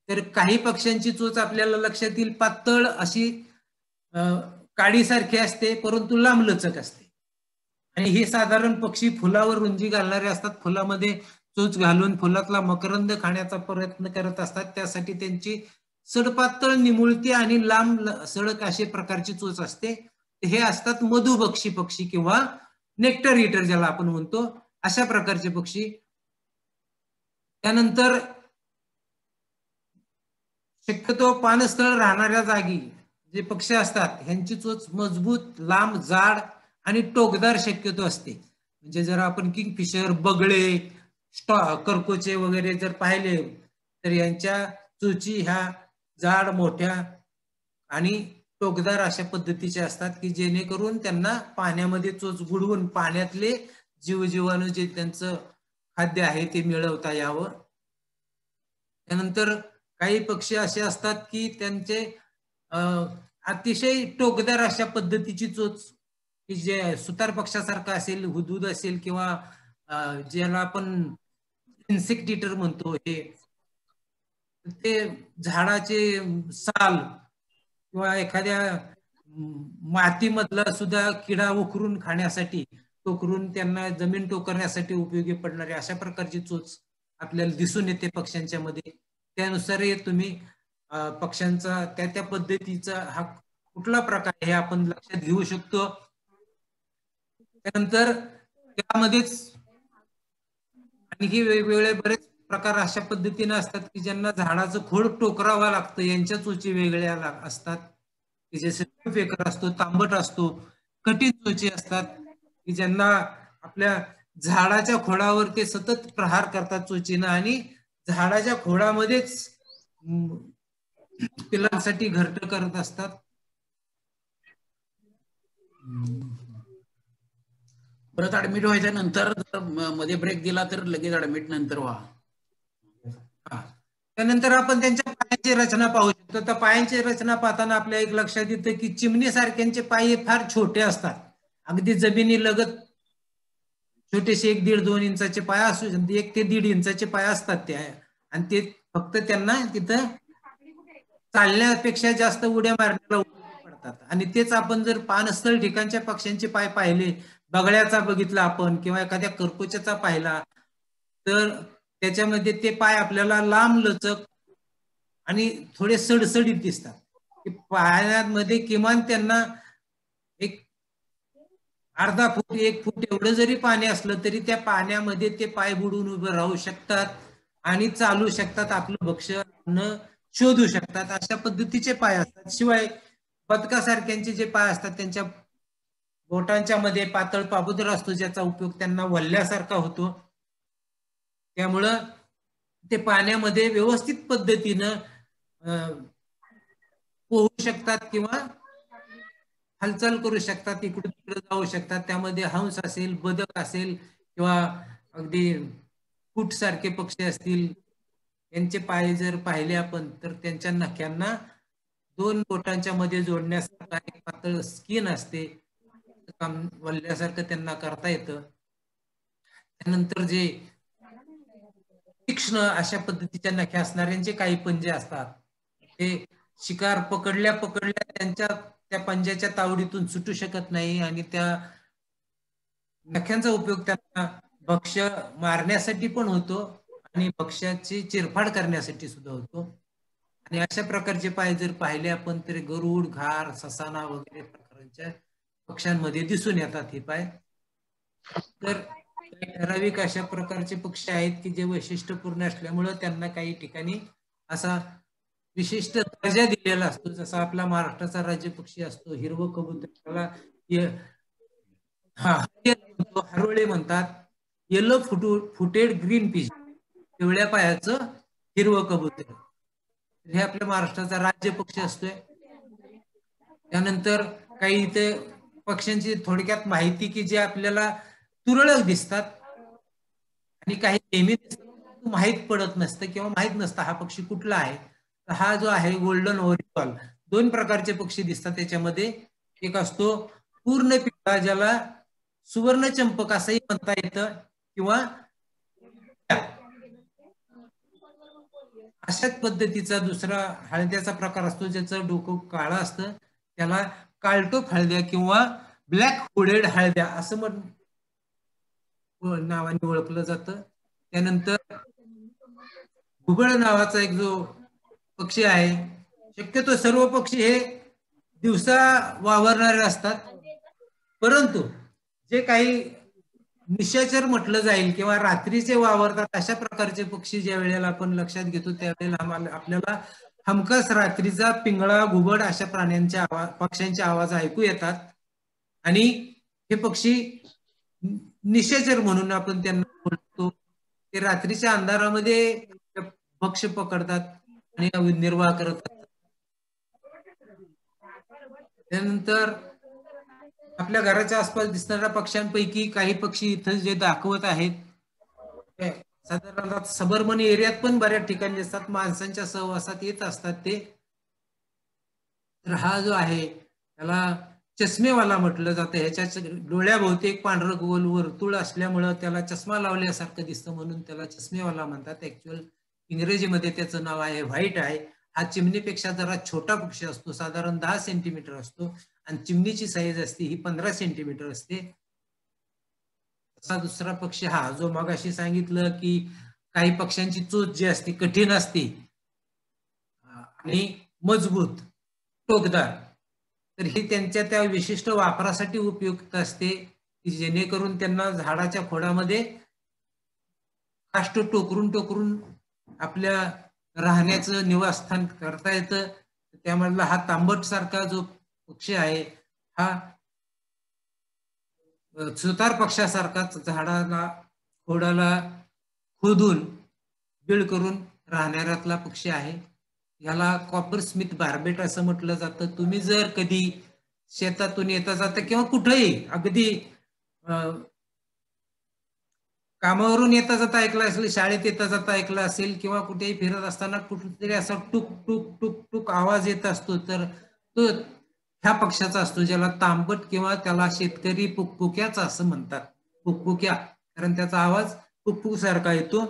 तर काही पक्ष्यांची चोच आपल्याला लक्षात येईल पातळ अशी काडीसारखी असते परंतु लांबलचक असते. आणि हे साधारण पक्षी फुलावर रुंजी घालणारे असतात, फुलामध्ये चोच घालून फुलातला मकरंद खाण्याचा प्रयत्न करत असतात. त्यासाठी त्यांची सडपातळ निमुळती आणि लांब सडक अशा प्रकारची चोच असते. हे असतात मधुभक्षी पक्षी किंवा नेक्टर ईटर ज्याला आपण म्हणतो अशा प्रकारचे पक्षी. त्यानंतर शक्यतो पानस्थळ राहणाऱ्या जागी जे पक्षी असतात ह्यांची चोच मजबूत, लांब, जाड आणि टोकदार शक्यतो असते. म्हणजे जर आपण किंगफिशर, बगळे, करकोचे वगैरे जर पाहिले तर यांच्या चोची ह्या जाड, मोठ्या आणि टोकदार अशा पद्धतीचे असतात की जेणेकरून त्यांना पाण्यामध्ये चोच बुडवून पाण्यातले जीवजीवाणू जे त्यांचं खाद्य आहे ते मिळवता यावं. त्यानंतर काही पक्षी असे असतात की त्यांचे अतिशय टोकदार अशा पद्धतीची चोच की जे सुतार पक्षासारखा असेल, हुदहुद असेल किंवा ज्याला आपण इन्सेक्टिटर म्हणतो, हे ते झाडाचे साल किंवा एखाद्या मातीमधला सुद्धा किडा उकरून खाण्यासाठी, टोकरून त्यांना जमीन टोकरण्यासाठी उपयोगी पडणारे अशा प्रकारची चोच आपल्याला दिसून येते पक्ष्यांच्या मध्ये. त्यानुसार तुम्ही पक्ष्यांचा त्या पद्धतीचा हा कुठला प्रकार हे आपण लक्षात घेऊ शकतो. त्यानंतर त्यामध्येच आणखी वेगवेगळे बरेच प्रकार अशा पद्धतीने असतात की ज्यांना झाडाचं खोड टोकरावं लागतं, यांच्या चोची वेगळ्या असतात, की जसे फेकर असतो, तांबट असतो, कठीण चोची असतात की ज्यांना आपल्या झाडाच्या खोडावर ते सतत प्रहार करतात चोचीनं आणि झाडाच्या खोडामध्येच पिलांसाठी घरटं करत असतात. परत ऍडमिट व्हायच्या नंतर मध्ये ब्रेक दिला तर लगेच ऍडमिट नंतर व्हा. त्यानंतर आपण त्यांच्या पायांची रचना पाहू शकतो. तर पायांची रचना पाहताना आपल्या एक लक्षात येतं की चिमणी सारख्यांचे पाय फार छोटे असतात, अगदी जमिनी लगत छोटेसे 1-1.5-2 इंचाचे पाय असू, 1 ते 1.5 इंचाचे पाय असतात ते, आणि ते फक्त त्यांना तिथं चालण्यापेक्षा जास्त उड्या मारण्याला पडतात. आणि तेच आपण जर पाणस्थळ ठिकाणच्या पक्ष्यांचे पाय पाहिले, बगळ्याचा बघितला आपण किंवा एखाद्या करकोच्याचा पाहिला, तर त्याच्यामध्ये ते पाय आपल्याला लांब लचक आणि थोडे सडसडीत दिसतात. पायामध्ये किमान त्यांना एक अर्धा फूट 1 फूट एवढं जरी पाणी असलं तरी त्या पाण्यामध्ये ते पाय बुडून उभे राहू शकतात आणि चालू शकतात, आपलं भक्ष्य शोधू शकतात. अशा पद्धतीचे पाय असतात. शिवाय बदकासारख्यांचे जे पाय असतात त्यांच्या बोटांच्या मध्ये पातळ पापुद्र असतो, ज्याचा उपयोग त्यांना वल्ल्यासारखा होतो. त्यामुळं ते पाण्यामध्ये व्यवस्थित पद्धतीनं पोहू शकतात किंवा हालचाल करू शकतात, इकडे तिकडे जाऊ शकतात. त्यामध्ये हंस असेल, बदक असेल किंवा अगदी कुट सारखे पक्षी असतील, यांचे पाय जर पाहिले आपण तर त्यांच्या नख्यांना 2 बोटांच्या मध्ये जोडण्यासारखं एक पातळ स्किन असते, काम वल्ल्यासारखं त्यांना करता येतं. त्यानंतर जे तीक्ष्ण अशा पद्धतीच्या नख्या असणाऱ्यांचे काही पंजे असतात, ते शिकार पकडल्या त्यांच्या त्या पंजाच्या तावडीतून सुटू शकत नाही आणि त्या नख्यांचा उपयोग त्यांना भक्ष्य मारण्यासाठी पण होतो आणि भक्ष्याची चिरफाड करण्यासाठी सुद्धा होतो. आणि अशा प्रकारचे पाय जर पाहिले आपण तर गरुड, घार, ससाना वगैरे प्रकारच्या पक्ष्यांमध्ये दिसून येतात हे पाय. तर ठराविक अशा प्रकारचे पक्षी आहेत की जे वैशिष्ट्यपूर्ण असल्यामुळे त्यांना काही ठिकाणी असा विशिष्ट दर्जा दिलेला असतो. जसा आपला महाराष्ट्राचा राज्य पक्षी असतो हिरवं कबूतर, त्याला हरवळे म्हणतात. येलो फुटेड ग्रीन पीस, पिवळ्या पायाचं हिरवं कबूतर, हे आपल्या महाराष्ट्राचा राज्य पक्षी असतोय. त्यानंतर काही इथे पक्ष्यांची थोडक्यात माहिती की जे आपल्याला तुरळक दिसतात आणि काही नेहमी माहीत पडत नसतं किंवा माहीत नसतं हा पक्षी कुठला आहे. तर हा जो आहे गोल्डन ओरिओल, 2 प्रकारचे पक्षी दिसतात त्याच्यामध्ये. एक असतो पूर्ण पिवळा, ज्याला सुवर्ण चंपक असंही म्हणता येतं, किंवा अशाच पद्धतीचा दुसरा हळद्याचा प्रकार असतो ज्याचं डोकं काळं असतं, त्याला काळटोप हळद्या किंवा ब्लॅक हुडेड हळद्या असं नावाने ओळखलं जातं. त्यानंतर घुबड नावाचा एक जो पक्षी आहे, शक्यतो सर्व पक्षी हे दिवसा वावरणारे असतात, परंतु जे काही निशाचर म्हटलं जाईल किंवा रात्रीचे वावरतात अशा प्रकारचे पक्षी ज्या वेळेला आपण लक्षात घेतो त्यावेळेला आपल्याला हमखास रात्रीचा पिंगळा, घुबड अशा प्राण्यांच्या पक्ष्यांचे आवाज ऐकू येतात. आणि हे पक्षी निशाचर म्हणून आपण त्यांना बोलतो. ते रात्रीच्या अंधारामध्ये भक्ष्य पकडतात आणि निर्वाह करतात. त्यानंतर आपल्या घराच्या आसपास दिसणाऱ्या पक्ष्यांपैकी काही पक्षी इथं जे दाखवत आहेत, साधारणतः सबर्मन एरियात पण बऱ्याच ठिकाणी असतात, माणसांच्या सहवासात येत असतात ते. तर हा जो आहे त्याला चष्मेवाला म्हटलं जातं. ह्याच्या डोळ्याभोवती एक पांढरं गोल वर्तुळ असल्यामुळं त्याला चष्मा लावल्यासारखं दिसतं, म्हणून त्याला चष्मेवाला म्हणतात. ऍक्च्युअल इंग्रजीमध्ये त्याचं नाव आहे व्हाईट आहे. हा चिमणीपेक्षा जरा छोटा पक्षी असतो, साधारण 10 सेंटीमीटर असतो, आणि चिमणीची साईज असते ही 15 सेंटीमीटर असते. असा दुसरा पक्षी हा जो मगाशी सांगितलं की काही पक्ष्यांची चोच जी असते कठीण असते आणि मजबूत टोकदार, तर ही त्यांच्या त्या विशिष्ट वापरासाठी उपयुक्त असते की जेणेकरून त्यांना झाडाच्या खोडामध्ये काष्ट टोकरून टोकरून आपल्या राहण्याचं निवासस्थान करता येतं. त्यामधला हा तांबट सारखा जो पक्षी आहे हा सुतार पक्षासारखाच झाडाला खोडाला खोदून बिळ करून राहणाऱ्यातला पक्षी आहे. याला कॉपर स्मिथ बार्बेट असं म्हटलं जातं. तुम्ही जर कधी शेतातून येता जाता किंवा कुठेही अगदी कामावरून येता जाता ऐकलं असेल, शाळेत येता जाता ऐकलं असेल, किंवा कुठेही फिरत असताना कुठेतरी असा टुक टुक टुक टुक आवाज येत असतो, तर तो ह्या पक्षाचा असतो, ज्याला तांबट किंवा त्याला शेतकरी पुकपुक्याचा असं म्हणतात. पुकपुक्या, कारण त्याचा आवाज पुकपुक सारखा येतो.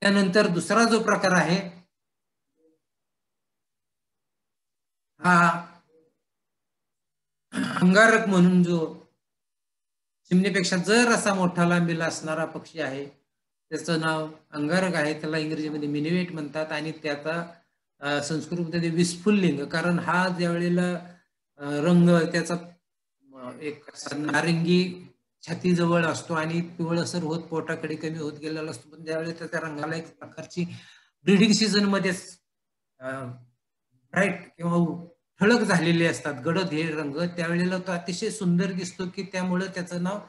त्यानंतर दुसरा जो प्रकार आहे हा अंगारक म्हणून जो चिमणीपेक्षा जर असा मोठा लांबीला असणारा पक्षी आहे, त्याचं नाव अंगारक आहे. त्याला इंग्रजीमध्ये मिनिवेट म्हणतात, आणि त्याचा संस्कृतमध्ये विस्फुल्लिंग, कारण हा ज्या वेळेला रंग त्याचा एक नारंगी छातीजवळ असतो आणि पिवळसर होत पोटाकडे कमी होत गेलेला असतो, पण ज्यावेळेला त्या रंगाला एक प्रकारची ब्रीडिंग सीझन मध्येच ब्राईट किंवा ठळक झालेले असतात गडद हे रंग, त्यावेळेला तो अतिशय सुंदर दिसतो, की त्यामुळे त्याचं नाव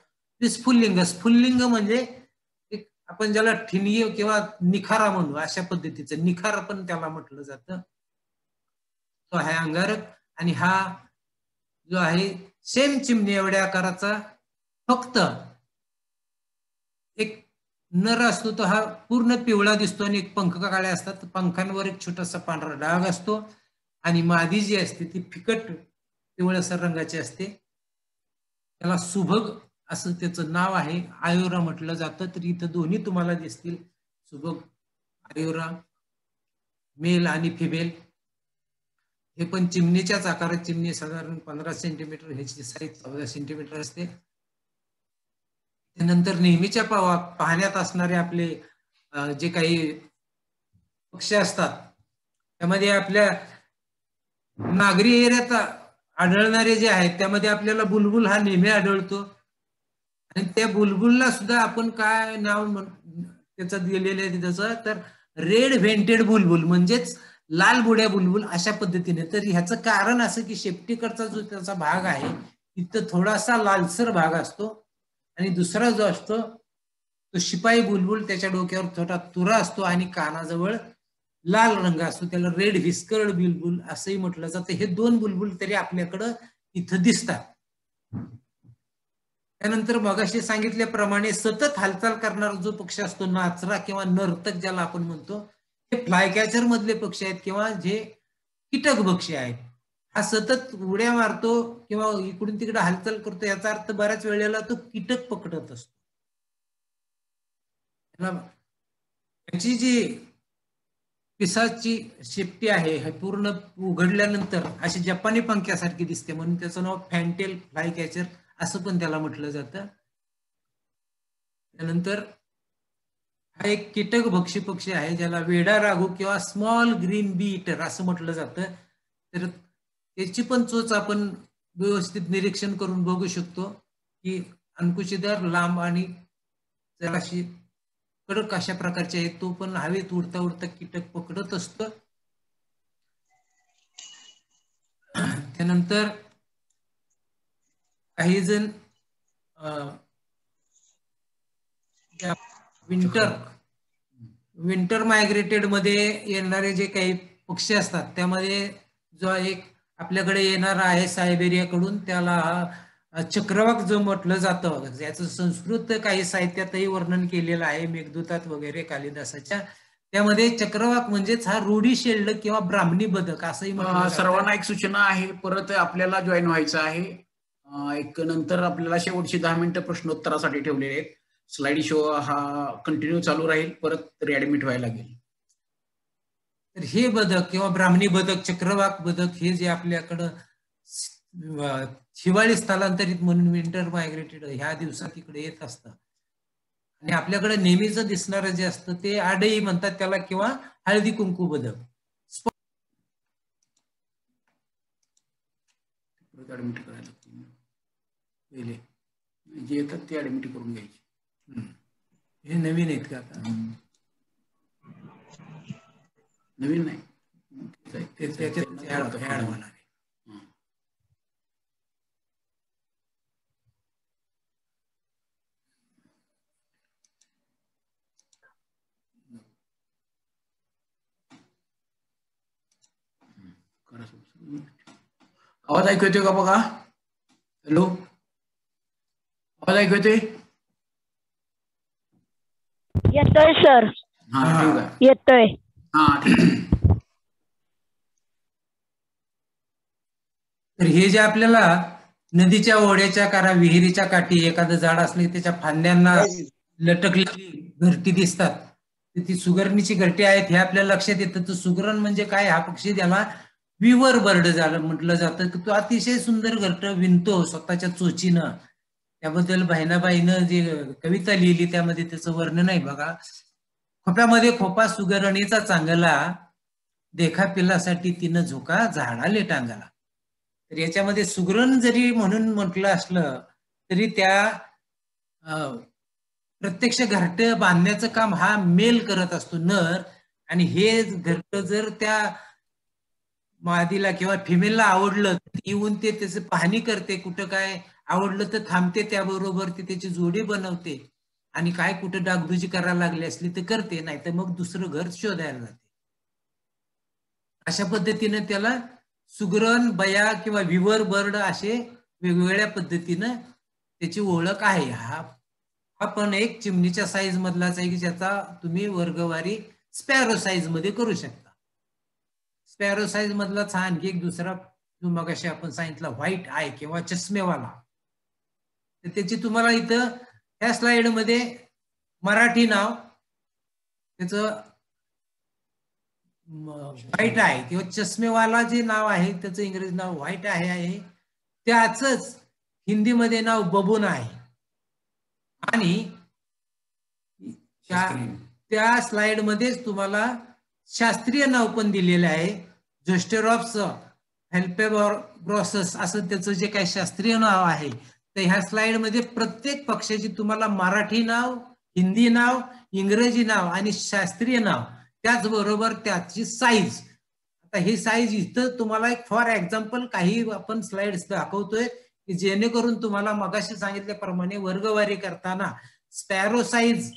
स्फुल्लिंग. स्फुल्लिंग म्हणजे एक आपण ज्याला ठिणगी किंवा निखारा म्हणू, अशा पद्धतीचं निखार पण त्याला म्हटलं जातं. तो आहे अंगारक. आणि हा जो आहे सेम चिमणी एवढ्या आकाराचा, फक्त एक नर असतो तो हा पूर्ण पिवळा दिसतो आणि एक पंख काळे असतात, पंखांवर एक छोटासा पांढरा डाग असतो, आणि मादी जी असते ती फिकट पिवळसर रंगाची असते. त्याला सुभग असं त्याचं नाव आहे. आयोरा म्हटलं जातं. तर इथं दोन्ही तुम्हाला दिसतील, सुभग, आयोरा, मेल आणि फिमेल. हे पण चिमणीच्याच आकारात. चिमणी साधारण 15 सेंटीमीटर, ह्याची साईज 14 सेंटीमीटर असते. त्यानंतर नेहमीच्या पाहण्यात असणारे आपले जे काही पक्षी असतात, त्यामध्ये आपल्या नागरी एरियात आढळणारे जे आहेत त्यामध्ये आपल्याला बुलबुल हा नेहमी आढळतो, आणि त्या बुलबुलला सुद्धा आपण काय नाव त्याचं दिलेलं आहे त्याचं, तर रेड व्हेंटेड बुलबुल, म्हणजेच लाल बुड्या बुलबुल अशा पद्धतीने. तर ह्याचं कारण असं की शेपटीकडचा जो त्याचा भाग आहे तिथं थोडासा लालसर भाग असतो, आणि दुसरा जो असतो तो शिपाई बुलबुल, त्याच्या डोक्यावर छोटा तुरा असतो आणि कानाजवळ लाल रंग असतो, त्याला रेड व्हिस्कर्ड बुलबुल असंही म्हटलं जातं. हे दोन बुलबुल तरी आपल्याकडं इथं दिसतात. त्यानंतर मगाशी सांगितल्याप्रमाणे सतत हालचाल करणारा जो पक्षी असतो, नाचरा किंवा नर्तक ज्याला आपण म्हणतो, हे फ्लाय कॅचर मधले पक्षी आहेत किंवा जे कीटक पक्षी आहेत. हा सतत उड्या मारतो किंवा इकडून तिकडे हालचाल करतो, याचा अर्थ बऱ्याच वेळेला तो कीटक पकडत असतो. त्याची जी पिसाची शेपटी आहे हे पूर्ण उघडल्यानंतर अशी जपानी पंख्यासारखी दिसते, म्हणून त्याचं नाव फॅन्टेल फ्लाय कॅचर असं पण त्याला म्हटलं जातं. त्यानंतर हा एक कीटक भक्षी पक्षी आहे ज्याला वेडा राघू किंवा स्मॉल ग्रीन बी इटर असं म्हटलं जातं. तर त्याची पण चोच आपण व्यवस्थित निरीक्षण करून बघू शकतो की अंकुशीदार, लांब आणि जराशी कडक अशा प्रकारचे आहे. तो पण हवेत उडता उडता कीटक पकडत असतो. त्यानंतर काही जण विंटर मायग्रेटेड मध्ये येणारे जे काही पक्षी असतात त्यामध्ये जो एक आपल्याकडे येणारा आहे सायबेरियाकडून, त्याला चक्रवाक जो म्हटलं जातं, याचं संस्कृत काही साहित्यातही वर्णन केलेलं आहे, मेघदूतात वगैरे कालिदासाच्या. त्यामध्ये चक्रवाक म्हणजेच हा रूढी शेल्ड किंवा ब्राह्मणी बदक असंही म्हटलं जातं. सर्वांना एक सूचना आहे, परत आपल्याला जॉईन व्हायचं आहे. एक नंतर आपल्याला शेवटची 10 मिनिटं प्रश्नोत्तरासाठी ठेवलेले आहेत. स्लाइड शो हा कंटिन्यू चालू राहील, परत रिॲडमिट व्हायला लागेल. तर हे बदक किंवा ब्राह्मणी बदक, चक्रवाक बदक हे जे आपल्याकडं हिवाळी स्थलांतरित म्हणून विंटर मायग्रेटेड ह्या दिवसात इकडे येत असतं आणि आपल्याकडे नेहमीच दिसणारं जे असतं ते आडई म्हणतात त्याला किंवा हळदी कुंकू बदक. ऍडमिट करायला पहिले जे येतात ते ऍडमिट करून घ्यायचे. हे नवीन आहेत का आता? नवीन नाही, त्याच्यात ऍड होणार आहे. आवाज ऐकू येतोय का बघा? हॅलो, आवाज ऐकू येतोय? येतोय सर. हा ठीक आहे, येतोय. हा ठीक आहे. तर हे जे आपल्याला नदीच्या ओढ्याच्या कारा विहिरीच्या काठी एखादं झाड असले त्याच्या फांद्यांना लटकलेली घरटी दिसतात, ती सुगरणीची घरटी आहेत हे आपल्याला लक्षात येतं. तर सुगरण म्हणजे काय? हा पक्षी त्याला विवर बर्ड झालं म्हटलं जातं की तो अतिशय सुंदर घरट विणतो स्वतःच्या चोचीनं. त्याबद्दल बहिणाबाईनं जे कविता लिहिली त्यामध्ये त्याचं वर्णन आहे बघा. खोप्यामध्ये खोपा सुगरणीचा चांगला, देखा पिल्लासाठी तिनं झोका झाडाले टांगला. तर याच्यामध्ये सुगरण जरी म्हणून म्हटलं असलं तरी त्या प्रत्यक्ष घरट बांधण्याचं काम हा मेल करत असतो, नर. आणि हे घरट जर त्या मादीला किंवा फिमेलला आवडलं तर येऊन ते त्याचं पाहणी करते, कुठं काय आवडलं तर थांबते, त्याबरोबर ते त्याची जोडी बनवते आणि काय कुठं डागडुजी करायला लागली असली तर करते, नाही तर मग दुसरं घर शोधायला जाते. अशा पद्धतीने त्याला सुगरण, बया किंवा विवर बर्ड असे वेगवेगळ्या पद्धतीनं त्याची ओळख आहे. हा पण एक चिमणीच्या साईज मधलाच आहे की ज्याचा तुम्ही वर्गवारी स्पॅरो साईज मध्ये करू शकता. स्पॅरो साईज मधलाच हा आणखी एक दुसरा जो मगाशी आपण सांगितलं व्हाईट आय किंवा चष्मेवाला, तर त्याची तुम्हाला इथं ह्या स्लाइड मध्ये मराठी नाव त्याचं व्हाईट आय किंवा चष्मेवाला जे नाव आहे त्याचं इंग्रजी नाव व्हाईट आय आहे. त्याच हिंदीमध्ये नाव बबून आहे. आणि त्या स्लाइड मध्येच तुम्हाला शास्त्रीय नाव पण दिलेलं आहे, जोस्टेरॉप्स हेल्पेब्रोसस असं त्याचं जे काही शास्त्रीय नाव आहे. तर ह्या स्लाइड मध्ये प्रत्येक पक्षाची तुम्हाला मराठी नाव, हिंदी नाव, इंग्रजी नाव आणि शास्त्रीय नाव, त्याचबरोबर त्याची साईज. आता ही साईज इथं तुम्हाला एक फॉर एक्झाम्पल काही आपण स्लाइड्स दाखवतोय की जेणेकरून तुम्हाला मगाशी सांगितल्याप्रमाणे वर्गवारी करताना स्पॅरो साईज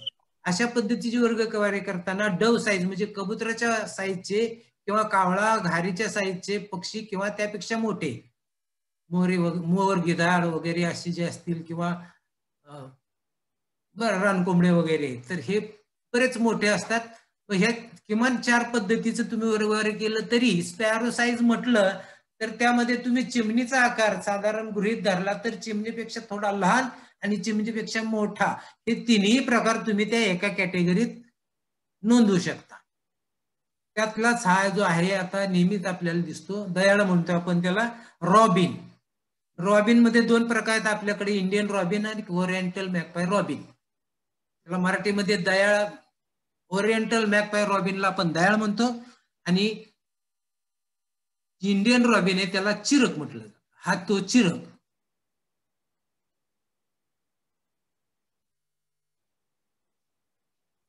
अशा पद्धतीची वर्गवारी करताना डव साईज म्हणजे कबुतराच्या साईजचे किंवा कावळा घारीच्या साईजचे पक्षी किंवा त्यापेक्षा मोठे मोर, गिधाड वगैरे असे जे असतील किंवा रानकोंबडे वगैरे, तर हे बरेच मोठे असतात. ह्या किमान 4 पद्धतीचं तुम्ही वर्गवारी केलं तरी स्पॅरो साईज म्हटलं तर त्यामध्ये तुम्ही चिमणीचा आकार साधारण गृहीत धरला तर चिमणीपेक्षा थोडा लहान आणि चिमणीपेक्षा मोठा हे तिन्ही प्रकार तुम्ही त्या एका कॅटेगरीत नोंदवू शकता. त्यातलाच हा जो आहे आता नेहमीच आपल्याला दिसतो, दयाळ म्हणतो आपण त्याला, रॉबिन. रॉबिन मध्ये 2 प्रकार आहेत आपल्याकडे, इंडियन रॉबिन आणि ओरिएंटल मॅगपाय रॉबिन. त्याला मराठीमध्ये दयाळ, ओरिएंटल मॅगपाय रॉबिनला आपण दयाळ म्हणतो आणि इंडियन रॉबिन आहे त्याला चिरक म्हटलं जातं. हा तो चिरक.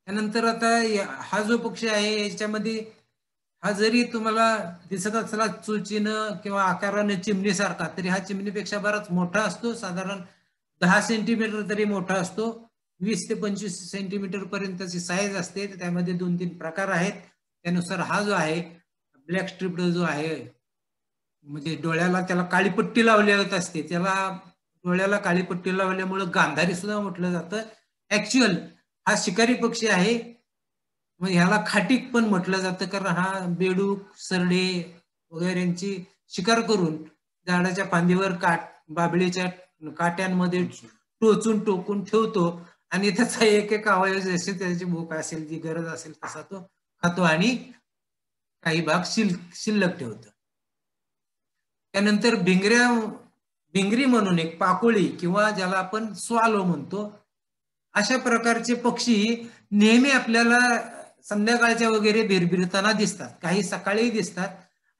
त्यानंतर आता हा जो पक्षी आहे याच्यामध्ये हा जरी तुम्हाला दिसत असला चोचीनं किंवा आकाराने चिमणीसारखा, तरी हा चिमणीपेक्षा बराच मोठा असतो. साधारण 10 सेंटीमीटर तरी मोठा असतो. 20 ते 25 सेंटीमीटर पर्यंतची साईज असते. त्यामध्ये 2-3 प्रकार आहेत. त्यानुसार हा जो आहे ब्लॅक स्ट्रिप्ड जो आहे म्हणजे डोळ्याला त्याला काळी पट्टी लावली असते, त्याला डोळ्याला काळी पट्टी लावल्यामुळे गांधारी सुद्धा म्हटलं जातं. ऍक्च्युअल हा शिकारी पक्षी आहे. मग ह्याला खाटीक पण म्हटलं जातं, कारण हा बेडूक, सरडे वगैरेची शिकार करून झाडाच्या फांदीवर बाबळीच्या काट्यांमध्ये टोचून टोकून ठेवतो आणि त्याचा एक एक अवयव जशी त्याची भूक असेल, जी गरज असेल तसा तो खातो आणि काही भाग शिल्लक ठेवतो. त्यानंतर भिंगरी म्हणून एक पाकोळी किंवा ज्याला आपण स्वालो म्हणतो, अशा प्रकारचे पक्षी नेहमी आपल्याला संध्याकाळच्या वगैरे भिरभिरताना दिसतात, काही सकाळी दिसतात